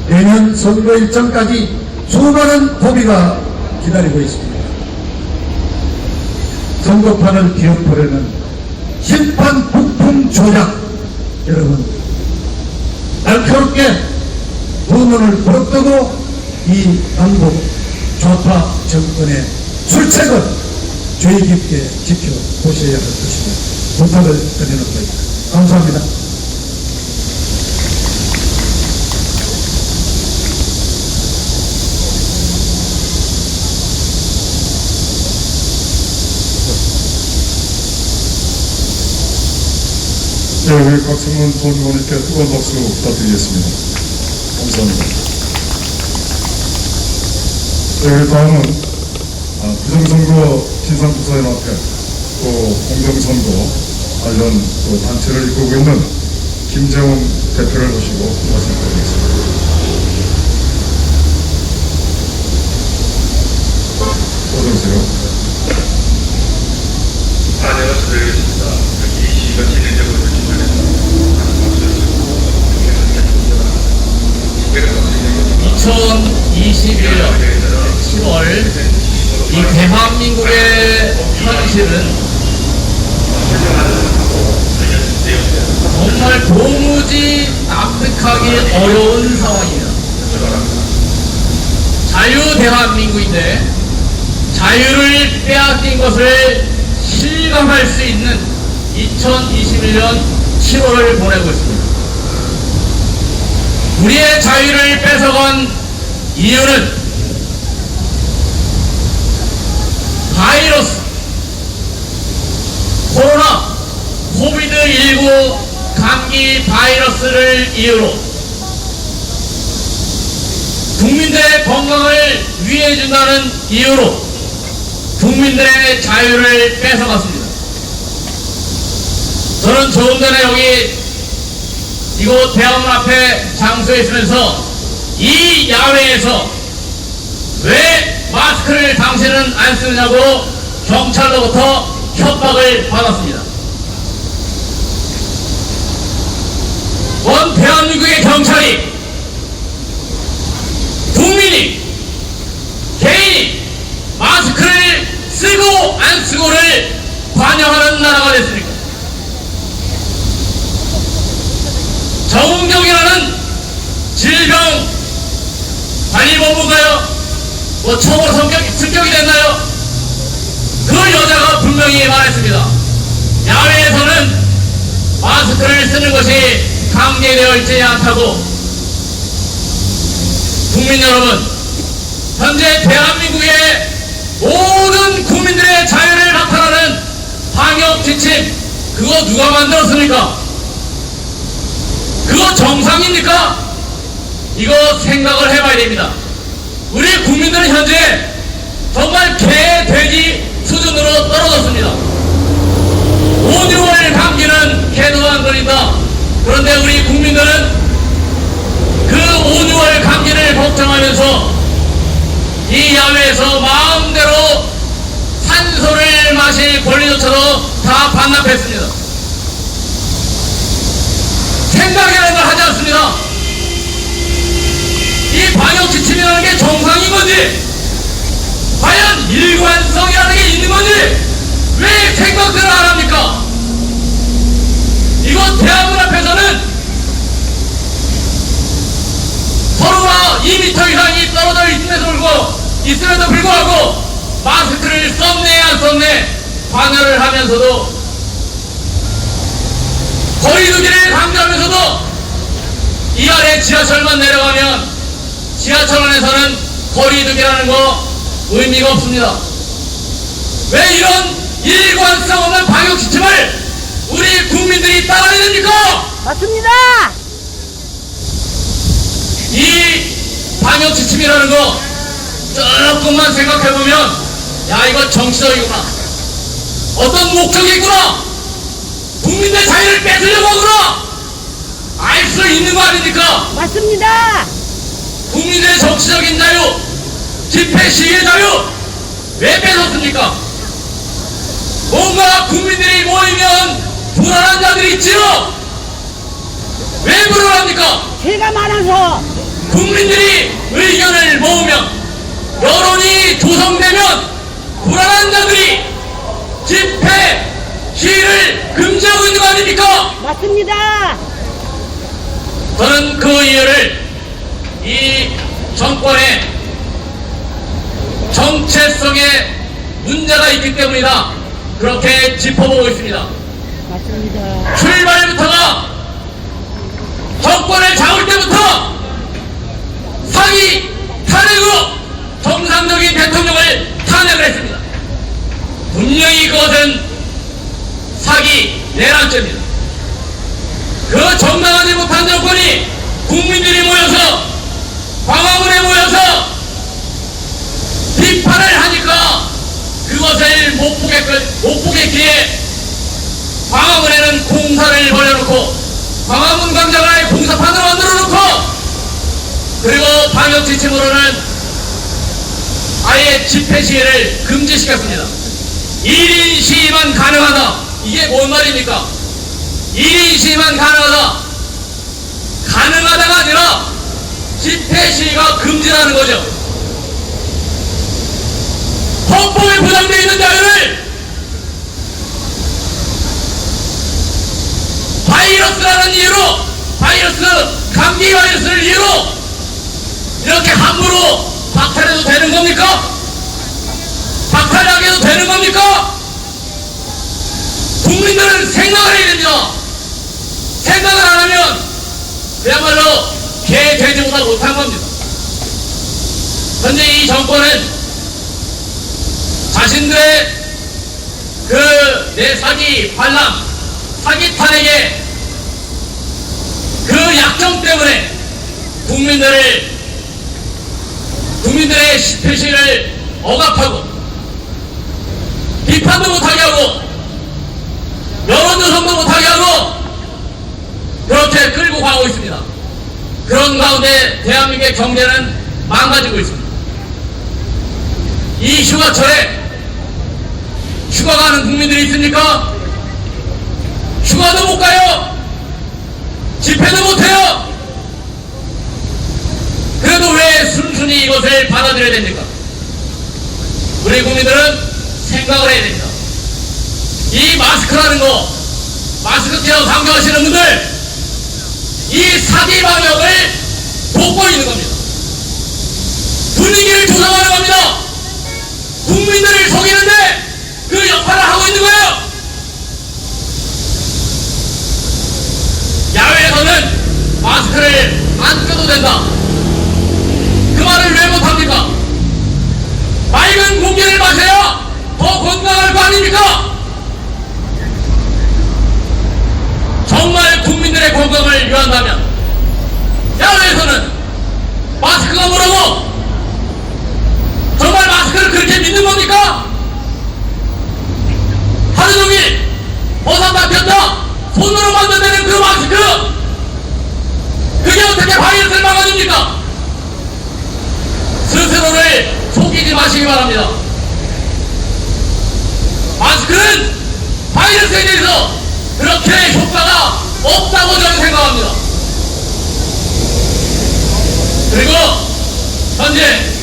내년 선거 일정까지 수많은 고비가 기다리고 있습니다. 선거판을 뒤엎으려는 심판 북풍 조작, 여러분 날카롭게 두 눈을 부릅뜨고 이 남북 좌파 정권의 술책을 주의 깊게 지켜보셔야 할 것입니다. 부탁을 드리는 겁니다. 감사합니다. 네, 우리 곽성문 전 의원님께 뜨거운 박수 부탁드리겠습니다. 감사합니다. 네, 우리 다음은 부정선거 진상조사연합회 또 공정선거 관련 또 단체를 이끌고 있는 김재원 대표를 모시고 말씀드리겠습니다. 어서 오세요. 네, 말씀드리겠습니다. 이 시기가 진행되고 있는 시간에서 2021년 10월 이 대한민국의 현 당시는 정말 도무지 납득하기 어려운 상황입니다. 자유 대한민국인데 자유를 빼앗긴 것을 실감할 수 있는 2021년 7월을 보내고 있습니다. 우리의 자유를 뺏어간 이유는 바이러스, 코로나, 코비드19 감기 바이러스를 이유로 국민들의 건강을 위해준다는 이유로 국민들의 자유를 뺏어갔습니다. 저는 조금 전에 여기 이곳 대학문 앞에 장소에 있으면서 이 야외에서 왜 마스크를 당신은 안 쓰느냐고 경찰로부터 협박을 받았습니다. 원 대한민국의 경찰이 국민이 개인이 마스크를 쓰고 안 쓰고를 관여하는 나라가 됐습니까? 정은경이라는 질병관리본부가요, 뭐 초보 승격이 됐나요? 그 여자가 분명히 말했습니다. 야외에서는 마스크를 쓰는 것이 강제되어 있지 않다고. 국민 여러분, 현재 대한민국의 모든 국민들의 자유를 박탈하는 방역 지침, 그거 누가 만들었습니까? 그거 정상입니까? 이거 생각을 해봐야 됩니다. 우리 국민들은 현재 정말 개, 돼지 수준으로 떨어졌습니다. 5, 6월 감기는 개도 안 걸린다. 그런데 우리 국민들은 그 5, 6월 감기를 걱정하면서 이 야외에서 마음대로 산소를 마실 권리조차도 다 반납했습니다. 생각이라는 걸 하지 않습니다. 이 방역 지침이라는 게 정상인 건지, 과연 일관성이라는 게 있는 건지 왜 생각들을 안 합니까? 이곳 대학문 앞에서는 서로가 2m 이상이 떨어져 있음에도 불구하고 마스크를 썼네 안 썼네 관여를 하면서도, 거리두기를 강조하면서도 이 아래 지하철만 내려가면 지하철 안에서는 거리두기라는 거 의미가 없습니다. 왜 이런 일관성 없는 방역 지침을 우리 국민들이 따라야 됩니까? 맞습니다. 이 방역 지침이라는 거 조금만 생각해보면, 야, 이거 정치적이구나, 어떤 목적이 있구나, 국민의 자유를 뺏으려고 하구나, 알 수 있는 거 아닙니까? 맞습니다. 국민의 정치적인 자유, 집회 시위의 자유 왜 뺏었습니까? 뭔가 국민들이 모이면 불안한 자들이 있지요. 왜 불안합니까? 죄가 많아서. 국민들이 의견을 모으면, 여론이 조성되면 불안한 자들이 집회 시위를 금지하고 있는 거 아닙니까? 맞습니다. 저는 그 이유를 이 정권의 정체성에 문제가 있기 때문이다, 그렇게 짚어보고 있습니다. 맞습니다. 출발부터가, 정권을 잡을 때부터 사기, 탄핵으로 정상적인 대통령을 탄핵을 했습니다. 분명히 그것은 사기, 내란죄입니다. 그 정당하지 못한 정권이 국민들이 모여서 광화문에 모여서 비판을 하니까 그것을 못 보겠기에 광화문에는 공사를 벌여놓고 광화문 광장을 아예 공사판으로 만들어놓고, 그리고 방역 지침으로는 아예 집회 시위를 금지시켰습니다. 1인 시위만 가능하다. 이게 뭔 말입니까? 1인 시위만 가능하다. 가능하다가 아니라 집회 시위가 금지라는 거죠. 헌법에 보장되어 있는 자유를 바이러스라는 이유로, 감기 바이러스를 이유로 이렇게 함부로 박탈해도 되는 겁니까? 박탈하게도 되는 겁니까? 국민들은 생각을 해야 됩니다. 생각을 안 하면 그야말로 개 돼지보다 못한 겁니다. 현재 이 정권은 자신들의 그 내사기 반람, 사기 탄핵의 그 약점 때문에 국민들의 표시를 억압하고 비판도 못하게 하고 여론조성도 못하게 하고 그렇게 끌고 가고 있습니다. 그런 가운데 대한민국의 경제는 망가지고 있습니다. 이 휴가철에 휴가 가는 국민들이 있습니까? 휴가도 못 가요. 집회도 못 해요. 그래도 왜 순순히 이것을 받아들여야 됩니까? 우리 국민들은 생각을 해야 됩니다. 이 마스크라는 거, 마스크 떼어 강조하시는 분들, 이 사기 방역을 돕고 있는 겁니다. 분위기를 조성하는 겁니다. 국민들을 속이는데 그 역할을 하고 있는 거예요. 야외에서는 마스크를 안 껴도 된다. 그 말을 왜 못합니까? 맑은 공기를 마셔야 더 건강할 거 아닙니까? 정말 국민들의 건강을 위한다면 야외에서는 마스크가 뭐라고? 정말 마스크를 그렇게 믿는 겁니까? 하루 종일 벗었다 폈다 손으로 만들어내는 그 마스크, 그게 어떻게 바이러스를 막아줍니까? 스스로를 속이지 마시기 바랍니다. 마스크는 바이러스에 대해서 그렇게 효과가 없다고 저는 생각합니다. 그리고 현재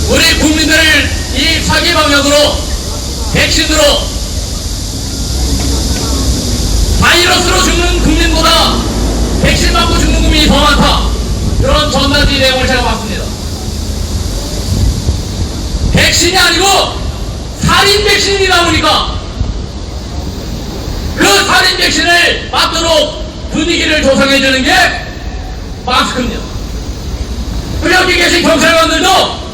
우리 국민들을 이 사기 방역으로, 백신으로, 바이러스로 죽는 국민보다 백신 맞고 죽는 국민이 더 많다. 그런 전단지 내용을 제가 봤습니다. 백신이 아니고 살인 백신이 나오니까 그 살인 백신을 맞도록 분위기를 조성해주는 게 마스크입니다. 우리 여기 계신 경찰관들도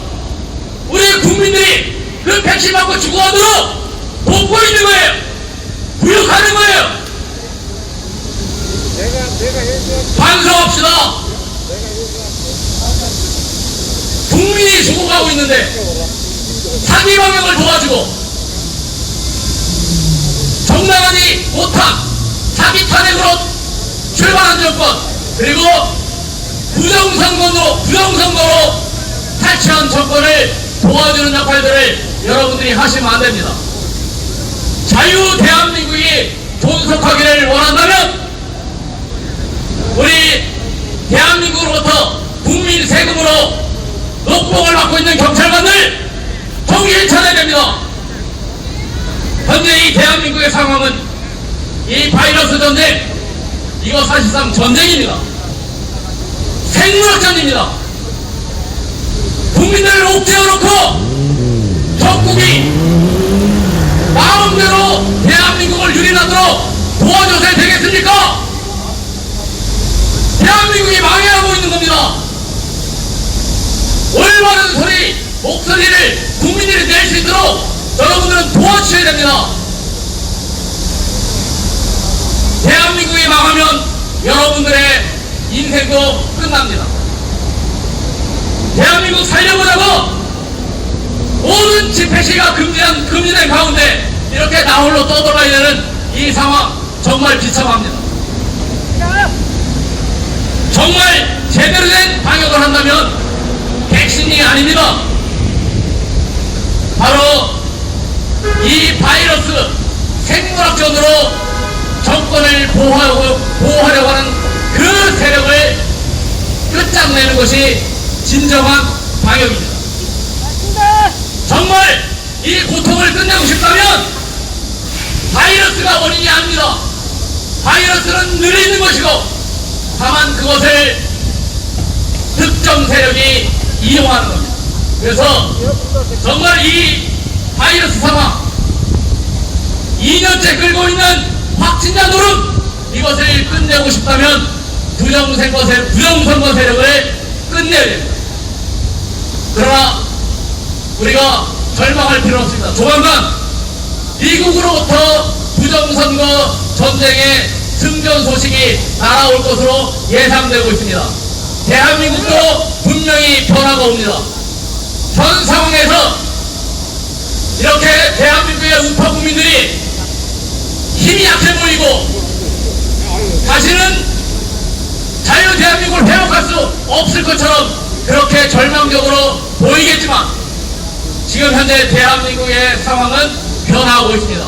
우리 국민들이 그 백신 맞고 죽어가도록 돕고 있는 거예요. 부역하는 거예요. 반성합시다. 국민이 죽어가고 있는데 사기 방역을 도와주고 정당하지 못한 사기 탄핵으로 출발한 정권, 그리고 부정선거로 탈취한 정권을 도와주는 역할들을 여러분들이 하시면 안 됩니다. 자유 대한민국이 존속하기를 원한다면 우리 대한민국으로부터 국민 세금으로 녹봉을 받고 있는 경찰관들 정신 차려야 됩니다. 현재 이 대한민국의 상황은 이 바이러스 전쟁, 이거 사실상 전쟁입니다. 생물학전입니다. 국민들을 옥죄어놓고 적국이 마음대로 대한민국을 유린하도록 도와줘야 되겠습니까? 대한민국이 망해가고 있는 겁니다. 올바른 목소리를 국민들이 낼 수 있도록 여러분들은 도와주셔야 됩니다. 대한민국이 망하면 여러분들의 인생도 끝납니다. 대한민국 살려보자고 모든 집회 시가 금지된 가운데 이렇게 나홀로 떠돌아야 되는 이 상황 정말 비참합니다. 정말 제대로 된 방역을 한다면 백신이 아닙니다. 바로 이 바이러스 생물학전으로 정권을 보호하려고 하는 그 세력을 끝장내는 것이 진정한 방역입니다. 정말 이 고통을 끝내고 싶다면 바이러스가 원인이 아닙니다. 바이러스는 늘 있는 것이고 다만 그것을 특정 세력이 이용하는 겁니다. 그래서 정말 이 바이러스 상황 2년째 끌고 있는 확진자 노름 이것을 끝내고 싶다면 부정선거 세력을 끝내야 됩니다. 그러나 우리가 절망할 필요는 없습니다. 조만간 미국으로부터 부정선거 전쟁의 승전 소식이 날아올 것으로 예상되고 있습니다. 대한민국도 분명히 변화가 옵니다. 현 상황에서 이렇게 대한민국의 우파 국민들이 힘이 약해 보이고 다시는 자유 대한민국을 회복할 수 없을 것처럼 그렇게 절망적으로 보이겠지만 지금 현재 대한민국의 상황은 변화하고 있습니다.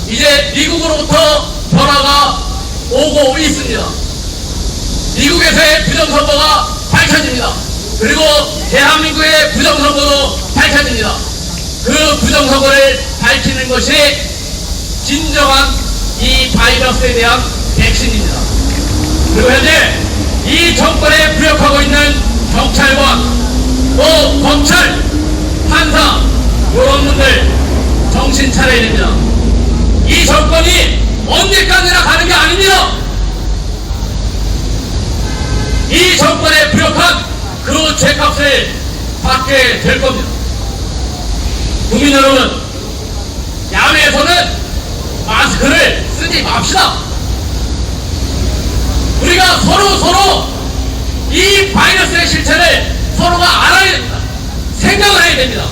이제 미국으로부터 변화가 오고 있습니다. 미국에서의 부정선거가 밝혀집니다. 그리고 대한민국의 부정선거도 밝혀집니다. 그 부정선거를 밝히는 것이 진정한 이 바이러스에 대한 백신입니다. 그리고 현재 이 정권에 부역하고 있는 경찰관, 또 검찰, 판사 이런 분들 정신 차려야 됩니다. 이 정권이 언제까지나 가는 게 아닙니다. 이 정권에 부역한 그 죄값을 받게 될 겁니다. 국민 여러분, 야외에서는 마스크를 쓰지 맙시다. 우리가 서로 이 바이러스의 실체를 서로가 알아야 됩니다. 생각을 해야 됩니다.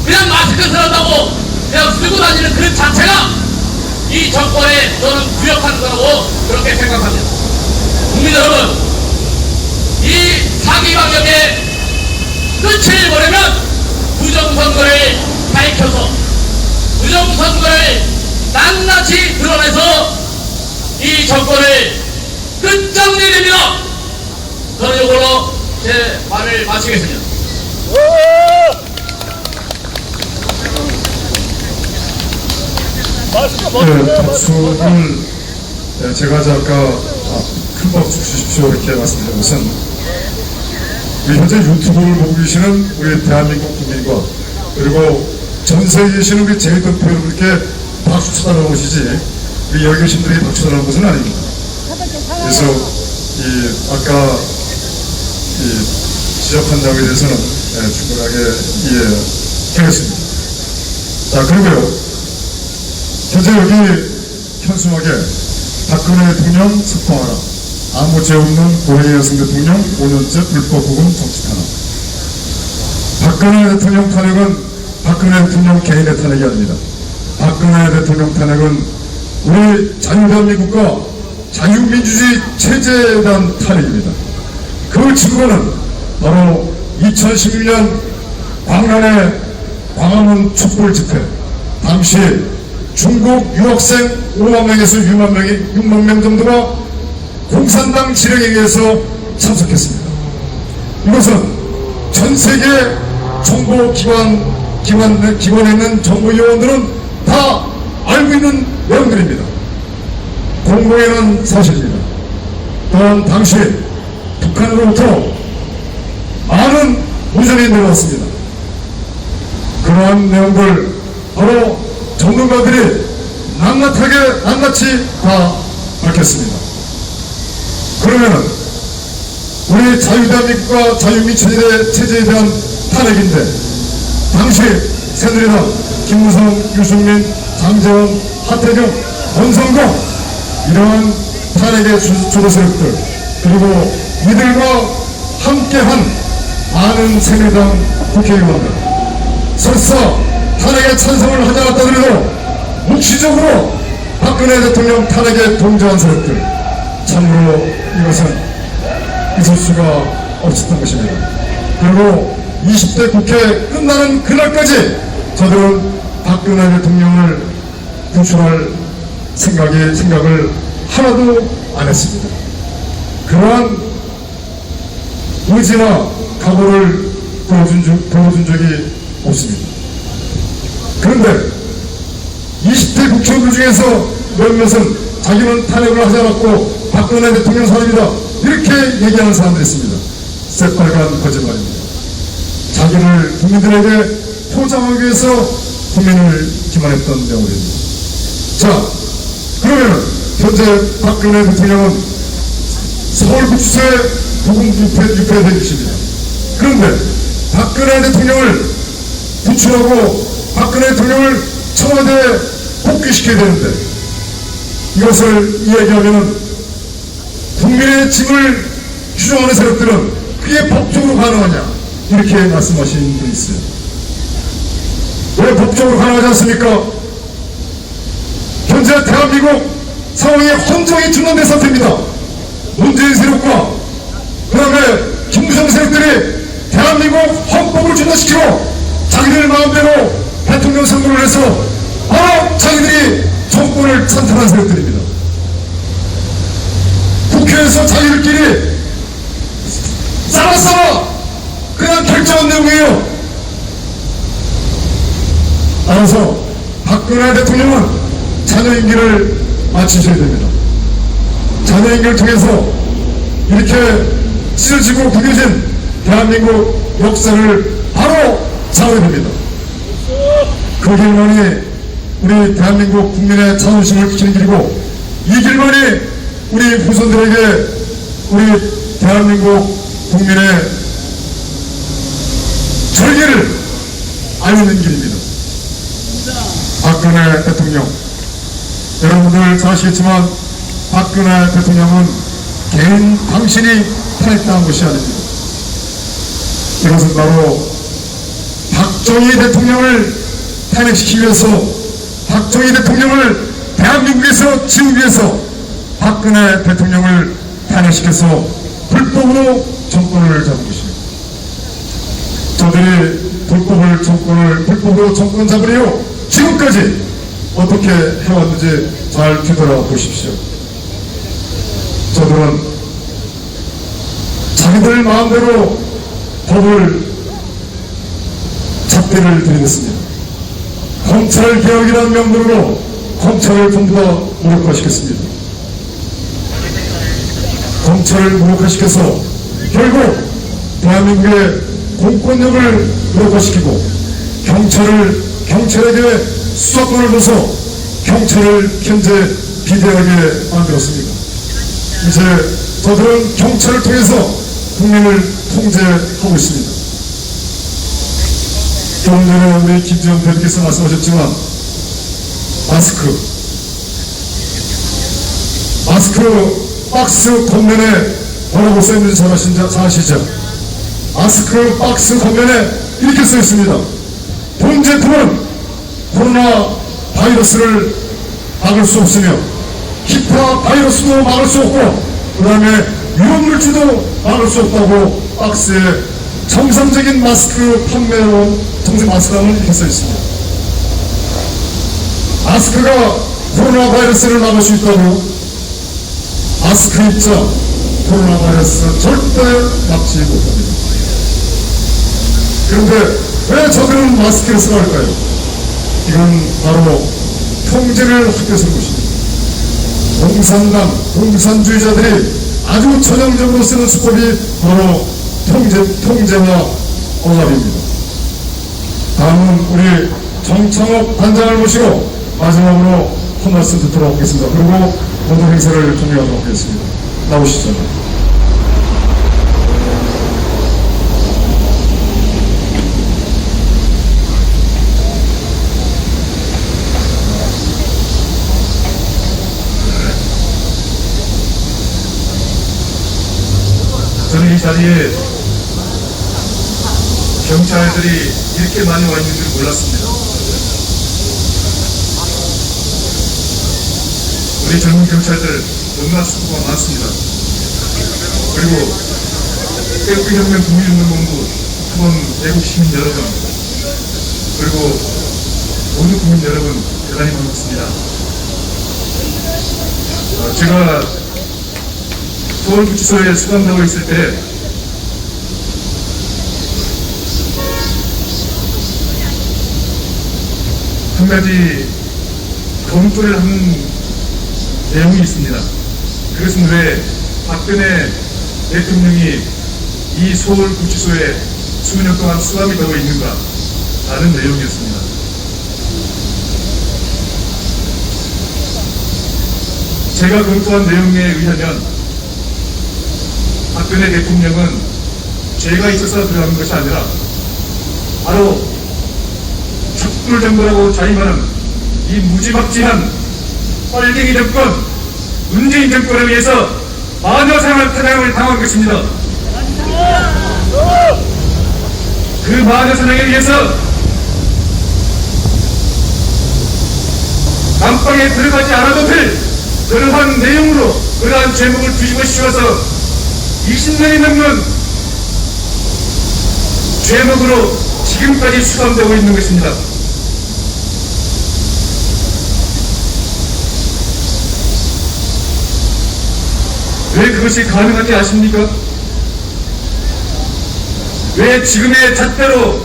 그냥 마스크 쓰는다고 그냥 쓰고 다니는 그 자체가 이 정권에 저는 부역하는 거라고 그렇게 생각합니다. 국민 여러분, 이 사기 방역의 끝을 보려면 부정선거를 밝혀서 부정선거를 낱낱이 드러내서 이 정권을 끝장내야 됩니다. 저는 이걸로 제 말을 마치겠습니다. 박수를 제가 아까 큰 박수 주십시오 이렇게 말씀드린 것은 우리 현재 유튜브를 보고 계시는 우리 대한민국 국민과 그리고 전 세계에 계시는 우리 제이동포 여러분께 박수 쳐달라는 것이지 우리 여기 계신 분들이 박수 쳐달라는 것은 아닙니다. 그래서 아까 지적한 점에 대해서는 충분하게 이해하겠습니다. 자, 그리고요. 현재 여기 현수막에 박근혜 대통령 석방하라. 아무 죄 없는 고해 여성 대통령 5년째 불법 구금 정치 탄압. 박근혜 대통령 탄핵은 박근혜 대통령 개인의 탄핵이 아닙니다. 박근혜 대통령 탄핵은 우리 자유대한민국과 자유민주주의 체제에 대한 탄핵입니다. 그 증거는 바로 2016년 광란의 광화문 촛불 집회. 당시 중국 유학생 5만 명에서 6만 명 정도가 공산당 지령에 의해서 참석했습니다. 이것은 전 세계 정보기관에 있는 정보요원들은 다 알고 있는 내용들입니다. 공공연한 사실입니다. 또한 당시 북한으로부터 많은 무전이 내려왔습니다. 그러한 내용들 바로 전문가들이 낱낱이 다 밝혔습니다. 그러면은 우리 자유대한민국과 자유민주체제에 대한 탄핵인데 당시 새누리당 김무성, 유승민, 장제원, 하태경, 권성동 이러한 탄핵의 주도 세력들 그리고 이들과 함께한 많은 새누리당 국회의원들 설사 탄핵에 찬성을 하지 않았다 하더라도 묵시적으로 박근혜 대통령 탄핵에 동조한 세력들 참으로 이것은 있을 수가 없었던 것입니다. 그리고 20대 국회 끝나는 그날까지 저들은 박근혜 대통령을 구출할 생각을 하나도 안 했습니다. 그러한 의지나 각오를 보여준 적이 없습니다. 그런데 20대 국회의원들 중에서 몇몇은 자기는 탄핵을 하지 않았고 박근혜 대통령 사람이다 이렇게 얘기하는 사람들이 있습니다. 새빨간 거짓말입니다. 자기를 국민들에게 포장하기 위해서 국민을 기만했던 내용입니다. 자, 그러면 현재 박근혜 대통령은 서울구치소에 구금 유폐된 것입니다. 그런데 박근혜 대통령을 구출하고 박근혜 대통령을 청와대에 복귀시켜야 되는데 이것을 이야기하면 국민의 짐을 규정하는 세력들은 그게 법적으로 가능하냐 이렇게 말씀하시는 분이 있어요. 왜 법적으로 가능하지 않습니까? 현재 대한민국 상황이 헌정이 중단된 상태입니다. 문재인 세력과 그 다음에 김무성 세력들이 대한민국 헌법을 중단시키고 자기들 마음대로 대통령 선거를 해서 바로 자기들이 정권을 찬탈한 세력들입니다. 국회에서 자기들끼리 싸라 그냥 결정한 내용이에요. 따라서 박근혜 대통령은 자녀 임기를 마치셔야 됩니다. 자녀 임기를 통해서 이렇게 찢어지고 구겨진 대한민국 역사를 바로 잡아야 됩니다. 그 길만이 우리 대한민국 국민의 자존심을 지키는 길이고 이 길만이 우리 후손들에게 우리 대한민국 국민의 절기를 알리는 길입니다. 박근혜 대통령, 여러분들 잘 아시겠지만 박근혜 대통령은 개인 당신이 탄핵당한 것이 아닙니다. 이것은 바로 박정희 대통령을 탄핵시키기 위해서 박정희 대통령을 대한민국에서 지우기 위해서 박근혜 대통령을 탄핵시켜서 불법으로 정권을 잡은 것입니다. 저들이 불법으로 정권 잡으려 지금까지 어떻게 해왔는지 잘 뒤돌아보십시오. 저들은 자기들 마음대로 법을 잡기를 들이댔습니다. 검찰 개혁이라는 명분으로 검찰을 전부 다 무력화시켰습니다. 검찰을 무력화시켜서 결국 대한민국의 공권력을 무력화시키고 경찰에게 수사권을 줘서 경찰을 현재 비대하게 만들었습니다. 이제 저들은 경찰을 통해서 국민을 통제하고 있습니다. 조금 전에 우리 김지영 대표께서 말씀하셨지만 마스크 박스 겉면에 뭐라고 써있는지 잘 아시죠? 마스크 박스 겉면에 이렇게 써있습니다. 본 제품은 코로나 바이러스를 막을 수 없으며 기타 바이러스도 막을 수 없고 그 다음에 유럽물질도 막을 수 없다고 박스에 정상적인 마스크 판매로 정상 마스크라는 이렇게 써있습니다. 마스크가 코로나 바이러스를 막을 수 있다고 마스크 입자 코로나 바이러스 절대 막지 못합니다. 그런데 왜 저들은 마스크를 써야 할까요? 이건 바로 통제를 하기 위해서인 것입니다. 공산주의자들이 아주 전형적으로 쓰는 수법이 바로 통제와 억압입니다. 다음은 우리 정창욱 단장을 모시고 마지막으로 한 말씀 듣도록 하겠습니다. 그리고 모든 행사를 종료하도록 하겠습니다. 나오시죠. 저는 이 자리에 경찰들이 이렇게 많이 와 있는 줄 몰랐습니다. 우리 젊은 경찰들 너무나 수고가 많습니다. 그리고 애국혁명 국민운동본부 후원 애국 시민 여러분 그리고 모든 국민 여러분 대단히 반갑습니다. 제가 서울구치소에 수감되어 있을 때 한 가지 검토를 하는 내용이 있습니다. 그것은 왜 박근혜 대통령이 이 서울구치소에 수년 동안 수감이 되어 있는가 라는 내용이었습니다. 제가 검토한 내용에 의하면 박근혜 대통령은 죄가 있어서 들어간 것이 아니라 바로 촛불정부라고 자임하는 이 무지막지한 빨갱이 정권, 문재인 정권에 의해서 마녀 생활 타령을 당한 것입니다. 그 마녀 사냥에 의해서 감방에 들어가지 않아도 될 그러한 내용으로 그러한 제목을 뒤집어 씌워서 20년이 넘는 제목으로 지금까지 수감되고 있는 것입니다. 왜 그것이 가능한지 아십니까? 왜 지금의 잣대로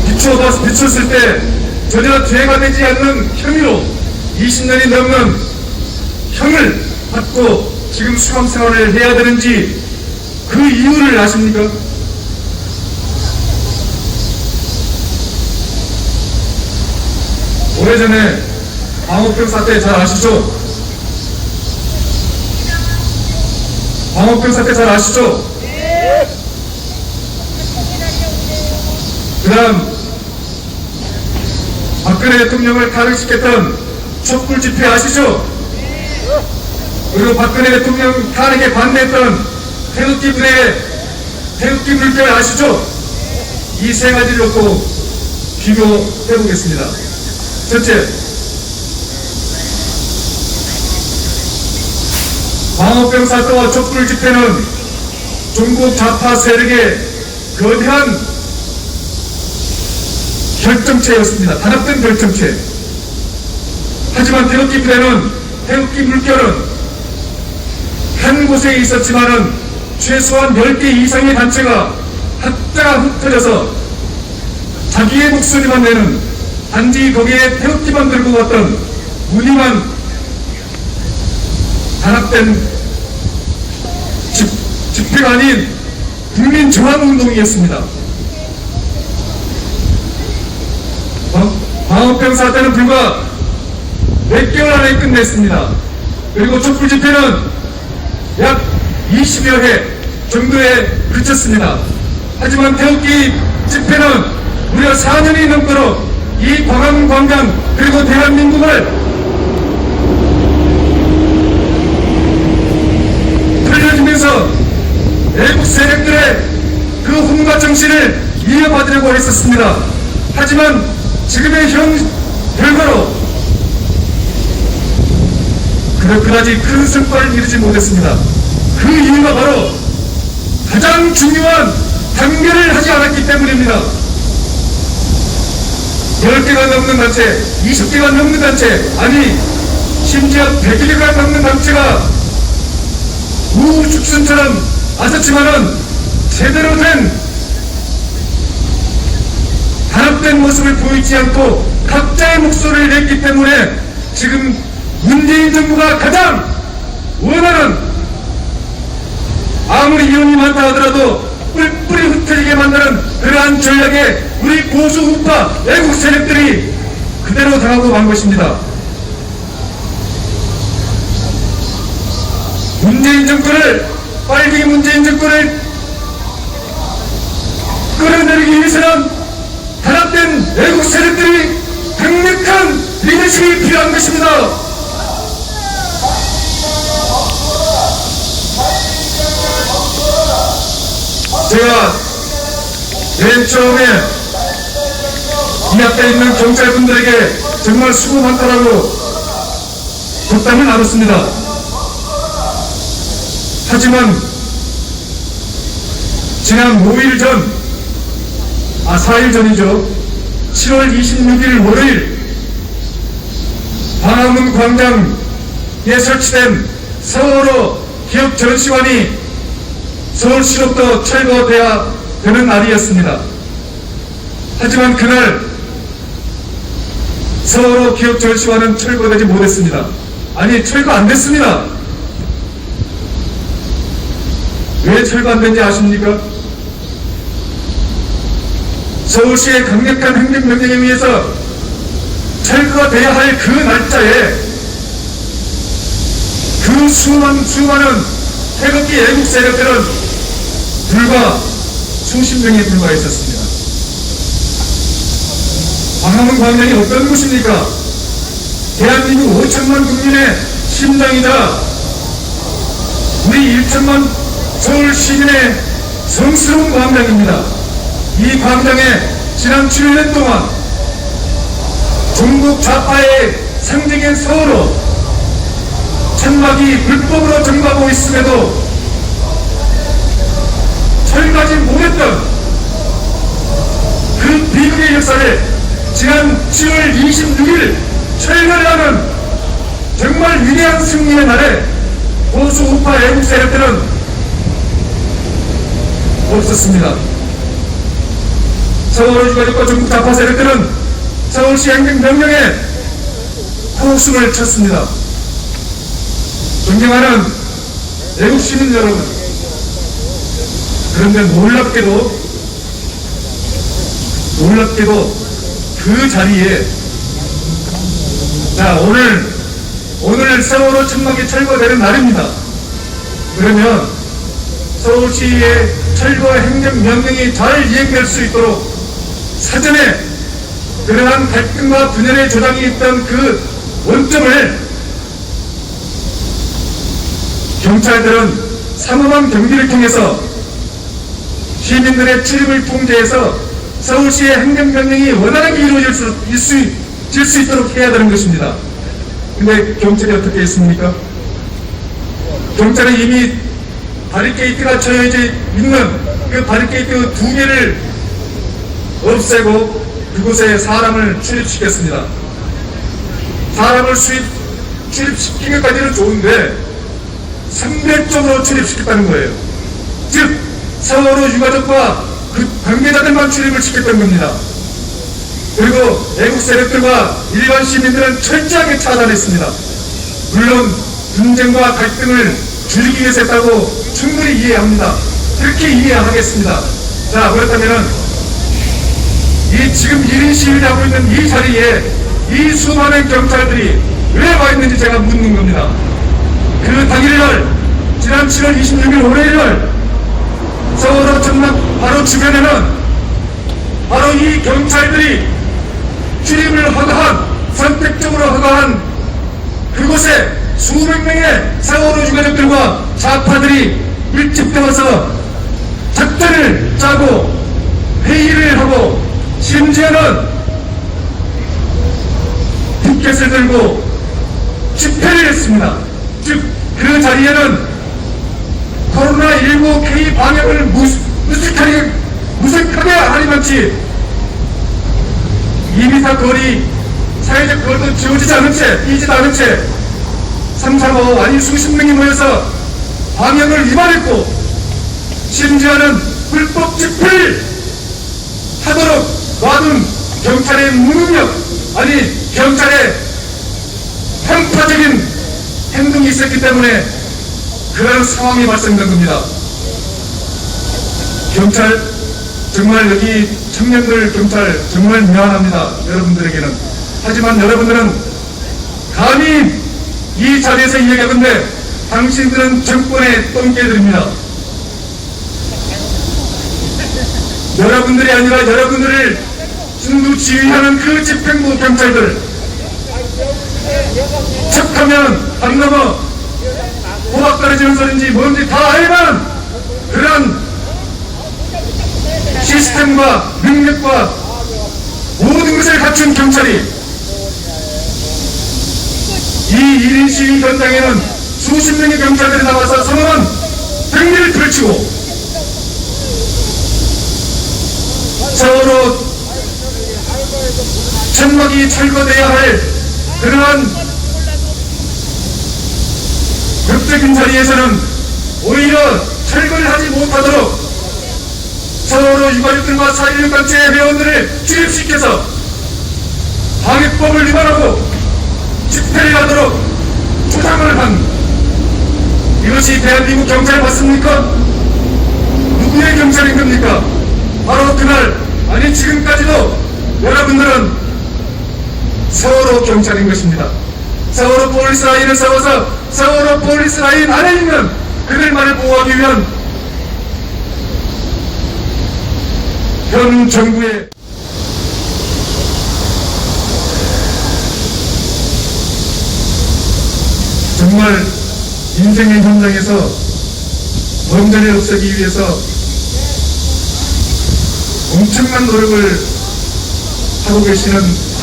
비췄을 때 전혀 죄가 되지 않는 혐의로 20년이 넘는 형을 받고 지금 수감 생활을 해야 되는지 그 이유를 아십니까? 오래전에 광우병 사태 잘 아시죠? 광우병 사태 잘 아시죠? 그 다음 박근혜 대통령을 탄핵시켰던 촛불 집회 아시죠? 그리고 박근혜 대통령 탄핵에 반대했던 태극기 부대의 태극기 물결 아시죠? 이 세 가지를 놓고 비교해 보겠습니다. 첫째, 광우병 사태와 촛불 집회는 중국 좌파 세력의 거대한 결정체였습니다. 단합된 결정체. 하지만 태극기 부대는, 태극기 물결은 한 곳에 있었지만은 최소한 10개 이상의 단체가 각자가 흩어져서 자기의 목소리만 내는, 단지 거기에 태극기만 들고 왔던 무늬만 단합된 집회가 아닌 국민 저항운동이었습니다. 광우병 사태는 불과 몇 개월 안에 끝냈습니다. 그리고 촛불 집회는 약 20여 회 정도에 그쳤습니다. 하지만 태극기 집회는 무려 4년이 넘도록 이 광화문광장 그리고 대한민국을 돌려주면서 외국 세력들의 그 혼과 정신을 이어받으려고 했었습니다. 하지만 지금의 결과로 그다지 큰 성과를 이루지 못했습니다. 그 이유가 바로 가장 중요한 단결을 하지 않았기 때문입니다. 10개가 넘는 단체, 20개가 넘는 단체, 아니 심지어 100개가 넘는 단체가 우후죽순처럼 왔었지만은 제대로 된 단합된 모습을 보이지 않고 각자의 목소리를 냈기 때문에 지금 문재인 정부가 가장 원하는, 아무리 이혼이 많다 하더라도 뿔뿔이 흩어지게 만드는 그러한 전략에 우리 보수 우파 애국 세력들이 그대로 당하고 만 것입니다. 문재인 정권을, 빨갱이 문재인 정권을 끌어내리기 위해서는 단합된 애국 세력들이 강력한 리더십이 필요한 것입니다. 제가 맨 처음에 이 앞에 있는 경찰분들에게 정말 수고 많다라고 덕담을 나눴습니다. 하지만 지난 5일 전, 4일 전이죠. 7월 26일 월요일 광화문 광장에 설치된 세월호 기억 전시관이 서울시로부터 철거돼야 되는 날이었습니다. 하지만 그날 세월호 기억 전시관은 철거되지 못했습니다. 아니, 철거 안 됐습니다. 왜 철거 안 된지 아십니까? 서울시의 강력한 행정명령에 의해서 철거가 돼야 할 그 날짜에 그 수많은 태극기 애국 세력들은 불과 수십 명에 불과했었습니다. 광화문 광장이 어떤 곳입니까? 대한민국 5천만 국민의 심장이자 우리 1천만 서울 시민의 성스러운 광장입니다. 이 광장에 지난 7년 동안 중국 좌파의 상징인 서울로 천막이 불법으로 정박하고 있음에도 철거하지 못했던 그 비극의 역사를 지난 10월 26일 철거를 하는 정말 위대한 승리의 날에 보수 우파 애국 세력들은 없었습니다. 서울의 유가족과 중국 좌파 세력들은 서울시 행정명령에 호수를 쳤습니다. 존경하는 애국 시민 여러분, 그런데 놀랍게도 그 자리에 자 오늘 세월호 천막이 철거되는 날입니다. 그러면 서울시의 철거 행정명령이 잘 이행될 수 있도록 사전에 그러한 갈등과 분열의 조장이 있던 그 원점을 경찰들은 삼엄한 경비를 통해서 시민들의 출입을 통제해서 서울시의 행정명령이 원활하게 이루어질 수 있도록 해야 되는 것입니다. 근데 경찰이 어떻게 했습니까? 경찰은 이미 바리케이트가 쳐져 있는 그 바리케이트 2개를 없애고 그곳에 사람을 출입시켰습니다. 사람을 출입시킨 것까지는 좋은데 선별적으로 출입시켰다는 거예요. 즉 세월호 유가족과 그 관계자들만 출입을 시켰던 겁니다. 그리고 애국 세력들과 일반 시민들은 철저하게 차단했습니다. 물론 분쟁과 갈등을 줄이기 위해서 했다고 충분히 이해합니다. 그렇게 이해하겠습니다. 자, 그렇다면은 이 지금 1인 시위를 하고 있는 이 자리에 이 수많은 경찰들이 왜 와 있는지 제가 묻는 겁니다. 그 당일날 지난 7월 26일 월요일날 서울호 천막 바로 주변에는 바로 이 경찰들이 출입을 허가한, 선택적으로 허가한 그곳에 수백 명의 세월호 유가족들과 좌파들이 밀집되어서 작전을 짜고 회의를 하고 심지어는 피켓을 들고 집회를 했습니다. 즉 그 자리에는 코로나19 K 방역을 무색하게 하리만치 2m 거리, 사회적 거리도 지워지지 않은 채, 띄지도 않은 채 3, 4, 5 아니 수십 명이 모여서 방역을 위반했고 심지어는 불법 집회를 하도록 놔둔 경찰의 무능력, 아니 경찰의 편파적인 행동이 있었기 때문에 그런 상황이 발생된 겁니다. 경찰, 정말 여기 청년들 경찰 정말 미안합니다. 여러분들에게는. 하지만 여러분들은 감히 이 자리에서 이야기하건데 당신들은 정권의 똥개들입니다. 여러분들이 아니라 여러분들을 지휘하는 그 집행부 경찰들, 척하면 안 넘어 호박 떨어지는 소리인지 뭔지 다 알만 그런 시스템과 능력과 모든 것을 갖춘 경찰이 이 1인 시위 현장에는 수십 명의 경찰들이 나와서 선언한 경비를 펼치고 세월호 천막이 철거돼야 할 그러한 극적인 자리에서는 오히려 철거를 하지 못하도록 세월호 유가족들과 4.16 단체 회원들을 출입시켜서 방역법을 위반하고 집회를 하도록 이것이 대한민국 경찰 맞습니까? 누구의 경찰인 겁니까? 바로 그날, 아니 지금까지도 여러분들은 세월호 경찰인 것입니다. 세월호 폴리스 라인을 세워서 세월호 폴리스 라인 안에 있는 그들만을 보호하기 위한 현 정부의 정말 인생의 현장에서 범죄를 없애기 위해서 엄청난 노력을 하고 계시는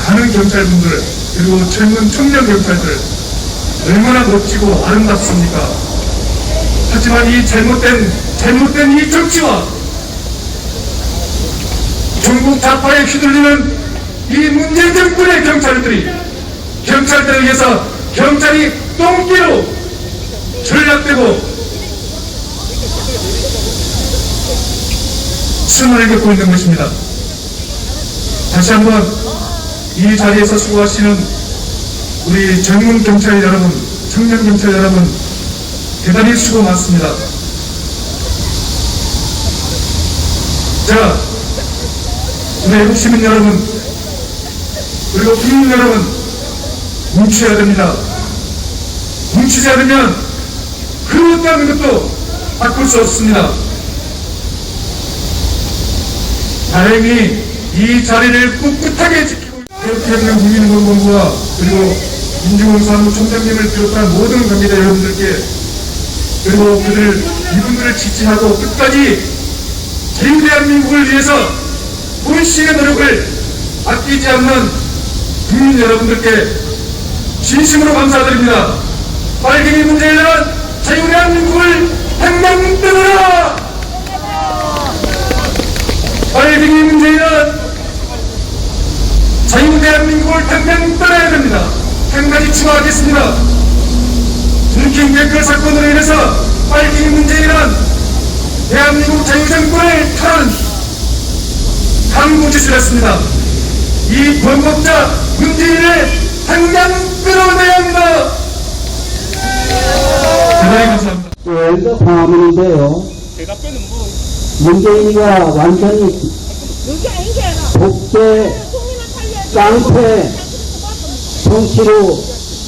많은 경찰분들, 그리고 젊은 청년 경찰들 얼마나 멋지고 아름답습니까? 하지만 이 잘못된 이 정치와 중국 좌파에 휘둘리는 이 문재인 정권의 경찰들에 의해서 경찰이 똥개로 전락되고 수모를 겪고 있는 것입니다. 다시 한번 이 자리에서 수고하시는 우리 젊은 경찰 여러분, 청년 경찰 여러분, 대단히 수고 많습니다. 자, 우리 애국 시민 여러분, 그리고 국민 여러분, 뭉쳐야 됩니다. 뭉치지 않으면 그 어떤 것도 바꿀 수 없습니다. 다행히 이 자리를 꿋꿋하게 지키고 태평양 국민운동본부와 그리고 민주공사무 총장님을 비롯한 모든 관계자 여러분들께, 그리고 이분들을 지지하고 끝까지 대한민국을 위해서 본신의 노력을 아끼지 않는 국민 여러분들께 진심으로 감사드립니다. 빨갱이 문제에 대한 자유대한민국을 행방뜨거라! 빨갱이 문제에 대한 자유대한민국을 당장 떠나야 됩니다. 한 가지 추가하겠습니다. 드루킹 댓글 사건으로 인해서 빨갱이 문제에 대한 대한민국 자유정권을 탈환 강구짓을 했습니다. 이 범법자 문재인을 당장 끌어내야 합니다. 대단히 감사합니다. 여기가 광화문인데요. 문재인이가 완전히 독재, 깡패 정치로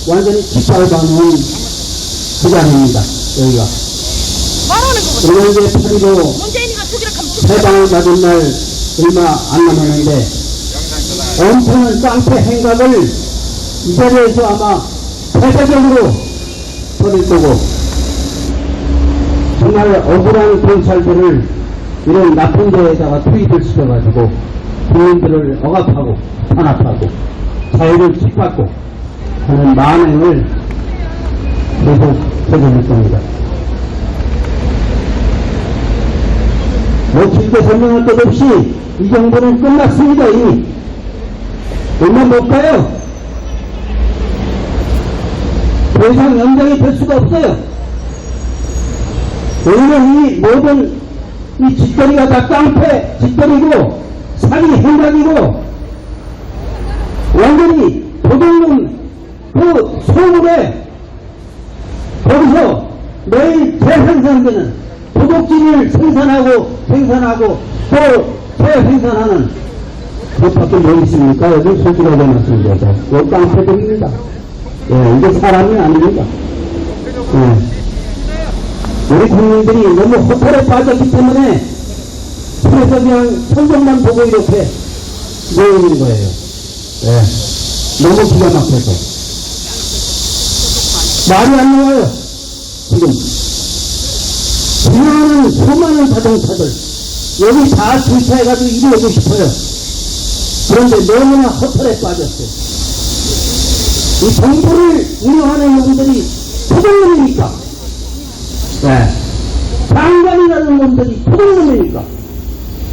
완전히 짓밟아놓은 그 자리입니다. 여기가. 그리고 이제 8.15 해방을 받은 날 얼마 안 남았는데 엄청난 깡패 행각을 이 자리에서 아마 폐쇄적으로 벌일 거고, 정말 억울한 경찰들을 이런 나쁜 데에다가 투입을 시켜가지고 국민들을 억압하고 탄압하고 자유를 짓밟고 하는 만행을 계속 해볼 겁니다. 뭐 길게 설명할 것 없이 이 정부는 끝났습니다. 이미 얼마 못 가요. 더 이상 연장이 될 수가 없어요. 오히려 이 모든 이 짓거리가 다 깡패 짓거리고 사기 행각이고 완전히 도둑놈 그 소굴에 거기서 매일 재생산되는 도둑질을 생산하고 또 재생산하는 그것밖에 뭐 있습니까? 여기 솔직하게 말씀드려서 이 깡패들입니다. 예, 이게 사람이 아닙니다. 예. 우리 국민들이 너무 호텔에 빠졌기 때문에 그래서 그냥 천정만 보고 이렇게 모이는 거예요. 예. 너무 기가 막혀서 말이 안 나와요. 지금 수많은 자동차들 여기 다 주차해가지고 이리 오고 싶어요. 그런데 너무나 호텔에 빠졌어요. 이 정부를 운영하는 놈들이 토종놈입니까? 네. 장관이라는 놈들이 토종놈입니까?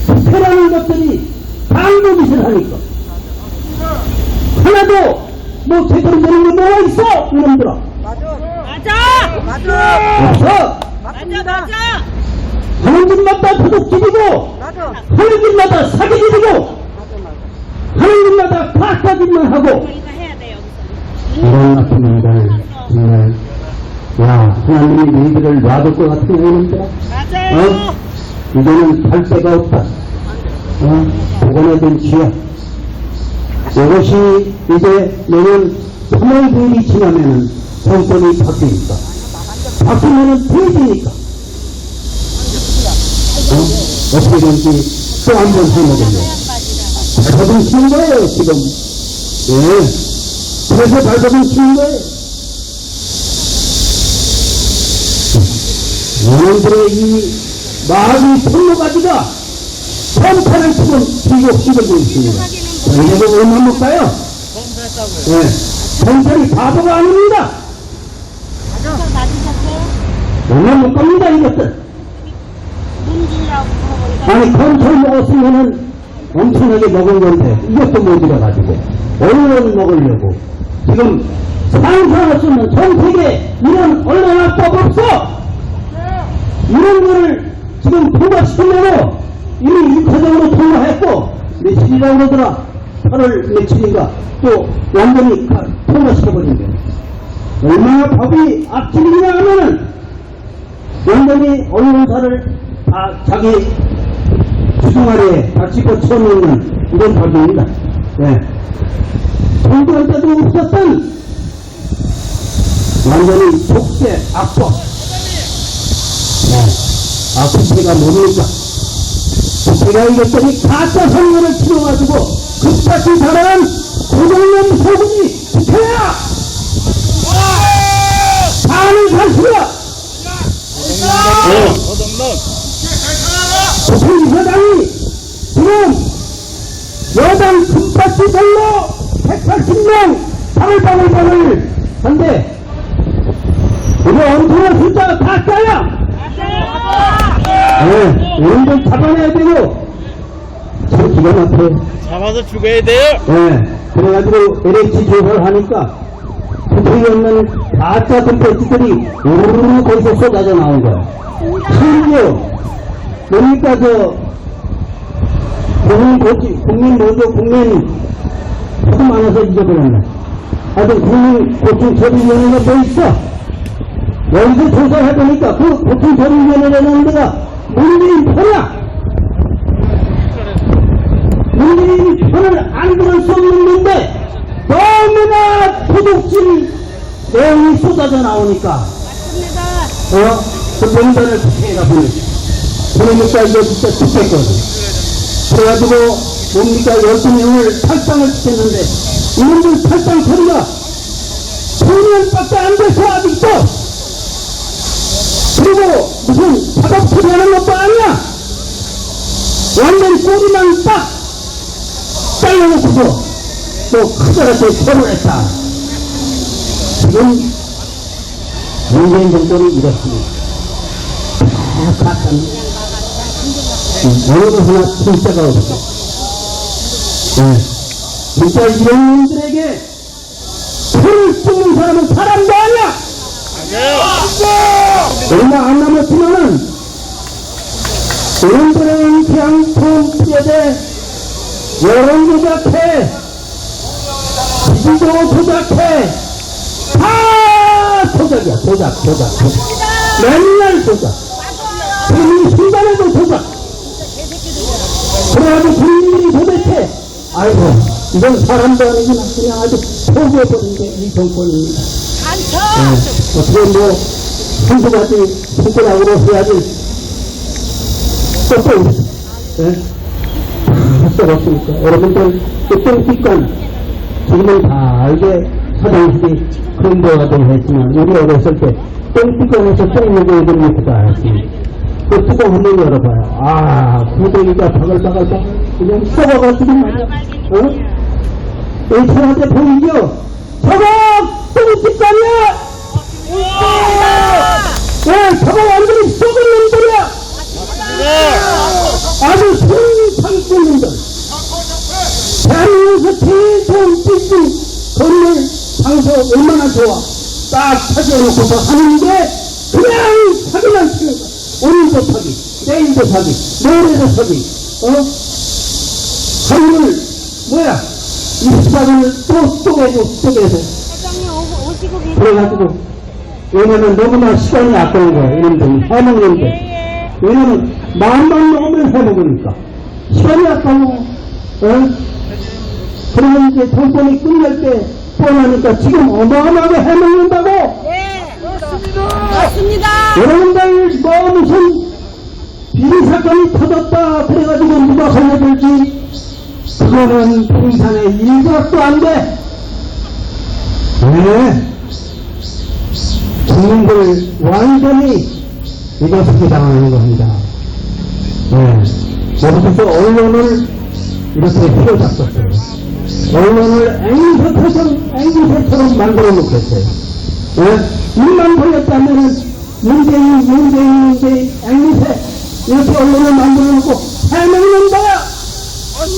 부패라는 것들이 강도짓을 하니까 하나도 뭐 제대로 되는 게 뭐가 있어? 이놈들아. 맞아. 맞아. 하는 집마다 도둑질이고 하는 집마다 사기질이고 하는 집마다 가짜짓만 하고 이런 나쁜 놈들 정말 야 하나님이 너희들을 놔둘 것 같은 애인데, 맞아요. 이제는 갈 데가 없다. 복원해둔 지역. 이것이 이제 내년 3월 9일이 지나면은 정권이 바뀌니까. 바뀌면은 퇴진이니까. 어떻게 된지 또 한 번 해보겠네요. 발버둥 치는 거예요, 지금. 예. 그래서 발버둥 치는 거예요. 여러분들의 이 마음이 통로가지가 선탄을 지금 뒤고 휘두르고 있습니다. 이제도 얼마 못 가요? 예. 선탄이 바보가 아닙니다. 얼마 못 갑니다, 이것들. 아니, 건철 먹었으면은 엄청나게 먹은 건데, 이것도 못 들어가지고, 얼른 먹으려고. 지금 상상할 수 없는 전 세계 이런 언론학법 없어! 이런 거를 지금 통과시키려고 이미 1차적으로 통과했고, 며칠이라고 그러더라. 8월 며칠인가, 또 완전히 통과시켜버린 거예요. 얼마나 법이 악질이냐 하면은, 완전히 언론사를 다 자기 주둥아리에 다 집어쳐놓는 이런 법입니다. 네. 통과할 때도 없었던 완전히 족쇄 악법. 네. 국회가 뭡니까? 국회가 이것들이 가짜 선거를 치러가지고 급작히 자라난 고정년 소금이 국회야! 사안을 사실이야! 국회의사장이 지금 여당 금박지선로 180명 바글바글 한데 이거 엄청난 숫자가 가짜야! 네, 여러분들 잡아내야 되고, 참 기가 막혀요. 잡아서 죽여야 돼요. 네, 그래가지고 LH 조사를 하니까, 국회에 없는 가짜 덤벼치들이 우르르 거기서 쏟아져 나온 거야. 심지어, 뭡니까, 국민 하도 많아서 잊어버렸네. 하여튼 국민고충처리위원회가 뭐 있어? 여기서 조사를 해보니까 그 고충처리위원회라는 데가 문재인 편이야. 문재인 편을 안 들을 수 없는 건데 너무나 도둑질 내용이 쏟아져 나오니까 그 명단을 국회에다 보내니까 이거 진짜 죽겠거든. 그래가지고 뭡니까 12명을 탈당을 시켰는데 이놈들 탈당 처리가 10년밖에 안 돼서 아직도 그리고 무슨 작업 처리하는 것도 아니야. 완전 꼬리만 딱 잘라놓고서 또 크더라도 처벌했다. 지금 문재인 정권이 이렇습니다. 다 가짜입니다. 어느 하나 진짜가 없어. 네. 진짜 이런 놈들에게 표를 쏘는 사람은 사람도 아니야! 얼마 안 남았지만은 이놈들의 태양통 피해대 여론 조작해, 지지도 조작해, 다 조작이야. 조작. 맨날 조작. 그리고 이 순간에도 조작. 그래가지고 국민들이 도대체 아이고 이건 사람도 아니구나 그냥 아주 포기해버린 게 이 정권입니다. 어떻게 뭐 한두 가지 손가락으로 해야지 또 썩었으니까 여러분들 또 똥띠권 지금은 다 알게 화장실이 근대화도 했지만 우리 어렸을 때 똥띠권에서 똥 먹어야 됩니다 다 알았습니다. 그 뚜껑 한번 열어봐요. 아, 구덩이가 바글바글 그냥 썩어가지고 말이야. 이 사람한테 보이죠? 저거 똥집감이야! 네, 저거 완전히 썩은 놈들이야! 아주 성상꾼 놈들. 대한민국에서 제일 좋은 빌딩 건물 장소 얼마나 좋아. 딱 찾아놓고서 하는 게 그냥 사기만 치는 거야. 오늘도 사기, 내일도 사기, 모레도 사기, 한물, 뭐야, 24분을 또 쪼개서. 회장님 오시고 계세요. 그래가지고, 왜냐면 너무나 시간이 아까운 거예요. 이놈들 해먹는데. 왜냐면 마음만 먹으면 해먹으니까 시간이 아까워. 그러면 이제 정권이 끝날 때 뻔하니까 지금 어마어마하게 해먹는다고. 네, 맞습니다. 여러분들 뭐 무슨 비리 사건이 터졌다 그래가지고 누가 걸려들지. 그거는 풍산의 일각도 안 돼. 네. 국민들 완전히 이것을 당하는 겁니다. 네. 여기서 언론을 이렇게 휘어잡았어요. 언론을 앵기새처럼 만들어 놓겠어요. 네? 입만 벌렸다면은 문재인, 앵기새 이렇게 언론을 만들어 놓고 해먹는 거야!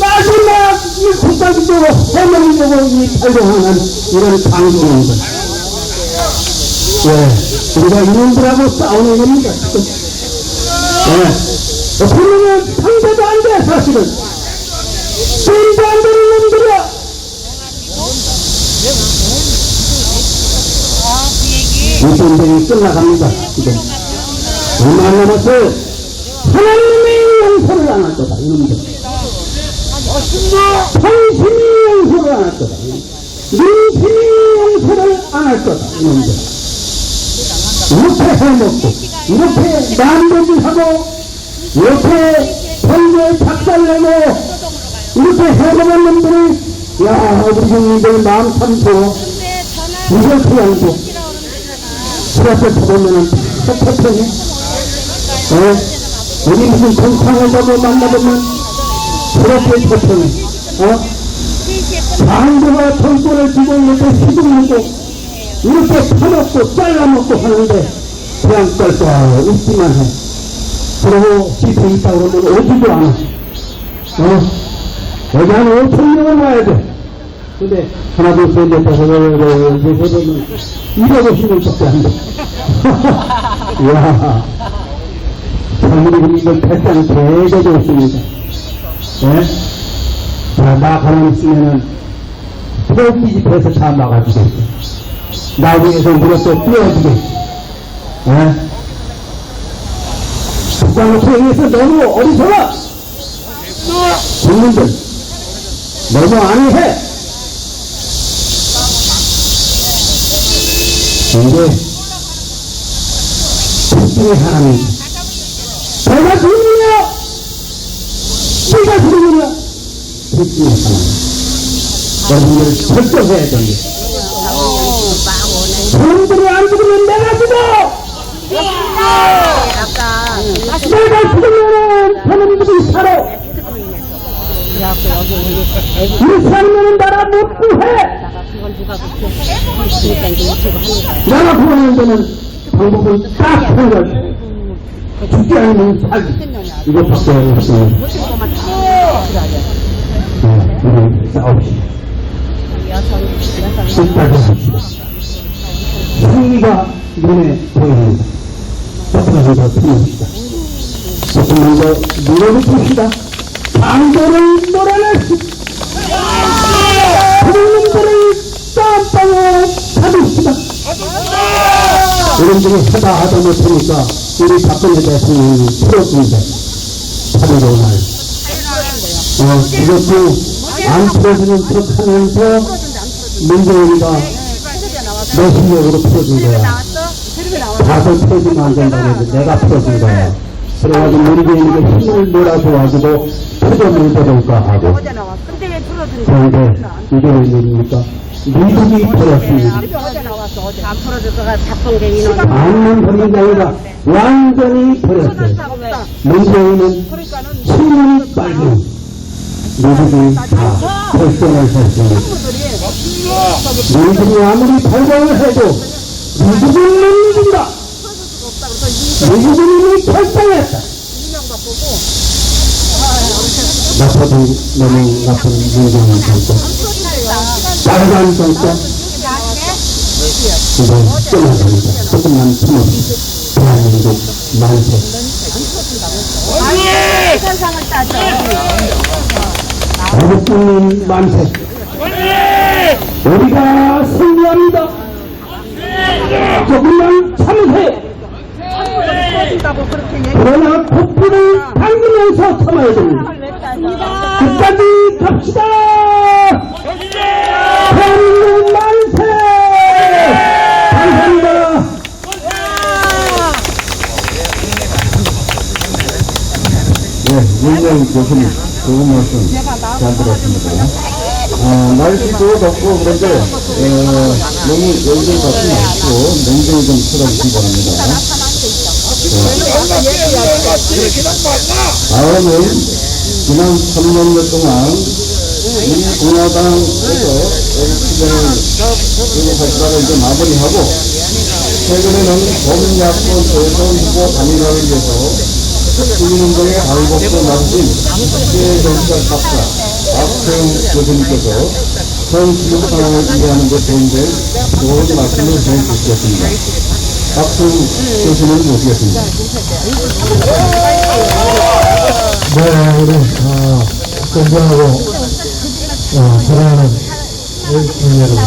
마지막 이 국가적으로 해먹으려고 이 발동하는 이런 방송입니다. 예, 우리가 이놈들하고 싸우는 겁니다, 지금. 예. 어쩌면 상대도 안 돼, 사실은. 돈도 안 되는 놈들이야. 이 전쟁이 끝나갑니다, 지금. 얼마 안 남았어요. 하나님의 용서를 안 할 거다, 이놈들. 당신이 용서를 안 할 거다. 민심이 용서를 안 할 거다, 이놈들. 이렇게 해먹고, 이렇게 남대질하고, 이렇게 선거에 작살내고, 이렇게 해먹은 놈들이, 야, 우리 형님들 마음 참 좋아. 이걸 그냥도. 그래서 보면은 섭섭하네. 우리 무슨 정상을 보고 만나보면, 그렇게 섭섭해. 강도가 정권을 쥐고 이렇게 휘둘리고, 이렇게 파먹고 잘라먹고 하는데 그냥 쩔쩔 웃기만 해. 그러고 집에 있다 그러면 오지도 않아. 여기 한 5,000명은 와야 돼. 근데 하나 둘 셋 넷 다섯 여섯 250명밖에 안 돼. 이야, 장모님 패장 되게 좋습니다. 네? 자, 나 가만히 있으면은 트로피 집에서 다 막아주겠어. 나중에서 물어서 띄워주게. 국가놓고 행해서 너무 어리석어! 국민들, 너무 안해! 이게, 국중의 하나님. 내가 주인이야! 내가 주인이야! 국중의 하나님. 여러분들 결정해야 됩니다. 사람들이 안 죽으면 내가 죽어! 내가 죽으면 사람들이 살아! 이 살면은 나라 못 구해! 나라 구하는 데는 방법을 딱 풀어야지. 죽지 않으면 살기. 이것밖에 없습니다. 우리 싸웁시다. 끝까지 합시다. 승리가 눈에 보입니다. 조금만 더 틀어봅시다. 조금만 더 밀어붙입시다. 강도를 몰아내십시다. 그놈들을 땀방에 잡읍시다. 여러분들이 하다 못하니까 우리 박근혜 대통령이 풀어줍니다. 8.15 날. 이것도 안 풀어주는 척 하면서 문재인이가 내 실력으로 풀어준 거야. 다들 풀어주면 안 된다고 해서 내가 풀어준 거야. 그래가지고 문재인에게 힘을 몰아줘가지고 표정을 해볼까 하고. 그런데 이게 웬일입니까? 미국이 풀었습니다. 안 풀어줄 거가 작성된 인원. 안만 버린 게 아니라 완전히 버렸어요. 문재인은 힘이 빨리 미국이 다 결정을 했습니다. 미국이 아무리 발광을 해도 미국은 못 이긴다. 미국은 이미 결정했다. 나쁘도 너무 나쁜 문재인 정권, 빨간 정권, 이제 끝나야 됩니다. 조금만 참읍시다. 대한민국 만세. 세상을 따져. 대국민 만세. 우리가 승리합니다. 조금만 더 참아야 됩니다. 끝까지 갑시다. 대한민국 만세. 감사합니다. 윤영 교수님, 좋은 말씀 잘 들었습니다. 날씨도 덥고 그런데 너무 열들 받지 마시고 냉정히 좀 쳐다보시기 바랍니다. 다음은 지난 3년여 동안 우리 공화당에서 시대를 활동을 이제 마무리하고 최근에는 범야권 대선 후보 단일화를 위해서 국민운동의 발복도 나서신 국제정치학 박사 박태웅 교수님께서 현 지금 상황을 이해하는 데 도움될 좋은 말씀을 해주시겠습니다. 박태웅 교수님 모시겠습니다. 네, 우리 존경하고 사랑하는 국민 여러분,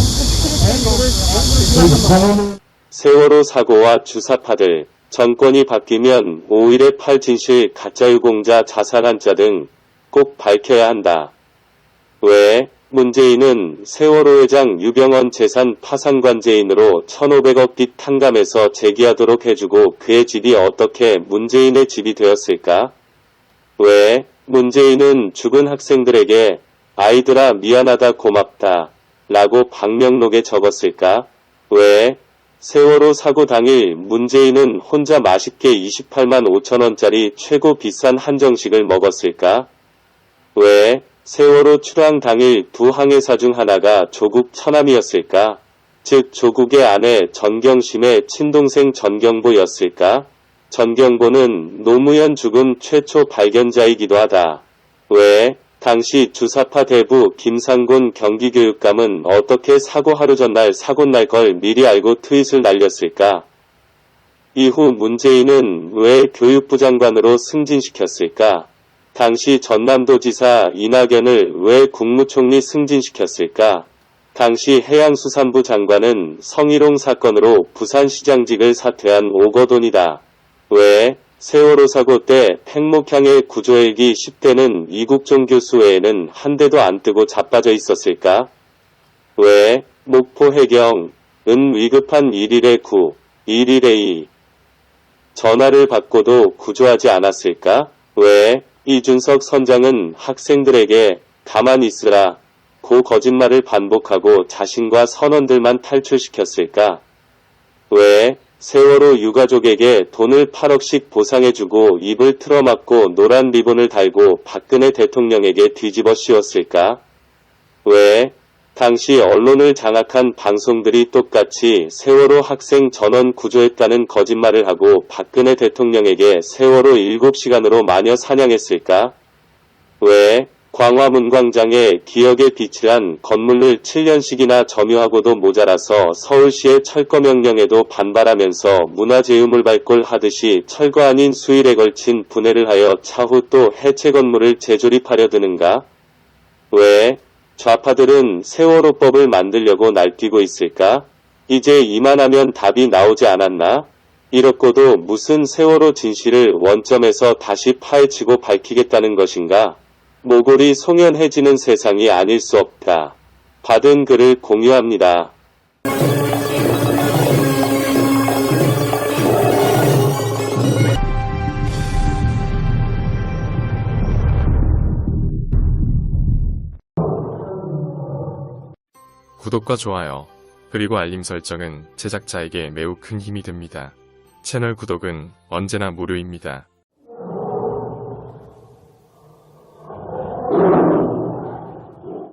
세월호 사고와 주사파들, 정권이 바뀌면 5.18 8 진실 가짜유공자 자살한자 등 꼭 밝혀야 한다. 왜? 문재인은 세월호 회장 유병언 재산 파산관제인으로 1,500억 빚 탕감해서 재기하도록 해주고 그의 집이 어떻게 문재인의 집이 되었을까? 왜? 문재인은 죽은 학생들에게 아이들아 미안하다 고맙다 라고 방명록에 적었을까? 왜? 세월호 사고 당일 문재인은 혼자 맛있게 28만 5천원짜리 최고 비싼 한정식을 먹었을까? 왜? 세월호 출항 당일 두 항해사 중 하나가 조국 처남이었을까? 즉 조국의 아내 전경심의 친동생 전경보였을까? 전경보는 노무현 죽음 최초 발견자이기도 하다. 왜? 당시 주사파 대부 김상곤 경기교육감은 어떻게 사고 하루 전날 사고 날 걸 미리 알고 트윗을 날렸을까? 이후 문재인은 왜 교육부 장관으로 승진시켰을까? 당시 전남도지사 이낙연을 왜 국무총리 승진시켰을까? 당시 해양수산부 장관은 성희롱 사건으로 부산시장직을 사퇴한 오거돈이다. 왜? 세월호 사고 때 팽목항의 구조헬기 10대는 이국종 교수 외에는 한 대도 안 뜨고 자빠져 있었을까? 왜? 목포 해경, 은 위급한 1일에 9, 1일에 2. 전화를 받고도 구조하지 않았을까? 왜? 이준석 선장은 학생들에게 가만히 있으라 고 거짓말을 반복하고 자신과 선원들만 탈출시켰을까? 왜? 세월호 유가족에게 돈을 8억씩 보상해주고 입을 틀어막고 노란 리본을 달고 박근혜 대통령에게 뒤집어 씌웠을까? 왜? 당시 언론을 장악한 방송들이 똑같이 세월호 학생 전원 구조했다는 거짓말을 하고 박근혜 대통령에게 세월호 7시간으로 마녀 사냥했을까? 왜? 광화문광장에 기억의 빛을 한 건물을 7년씩이나 점유하고도 모자라서 서울시의 철거명령에도 반발하면서 문화재유물 발굴 하듯이 철거 아닌 수일에 걸친 분해를 하여 차후 또 해체 건물을 재조립하려 드는가? 왜? 좌파들은 세월호법을 만들려고 날뛰고 있을까? 이제 이만하면 답이 나오지 않았나? 이렇고도 무슨 세월호 진실을 원점에서 다시 파헤치고 밝히겠다는 것인가? 모골이 송연해지는 세상이 아닐 수 없다. 받은 글을 공유합니다. 구독과 좋아요, 그리고 알림 설정은 제작자에게 매우 큰 힘이 됩니다. 채널 구독은 언제나 무료입니다.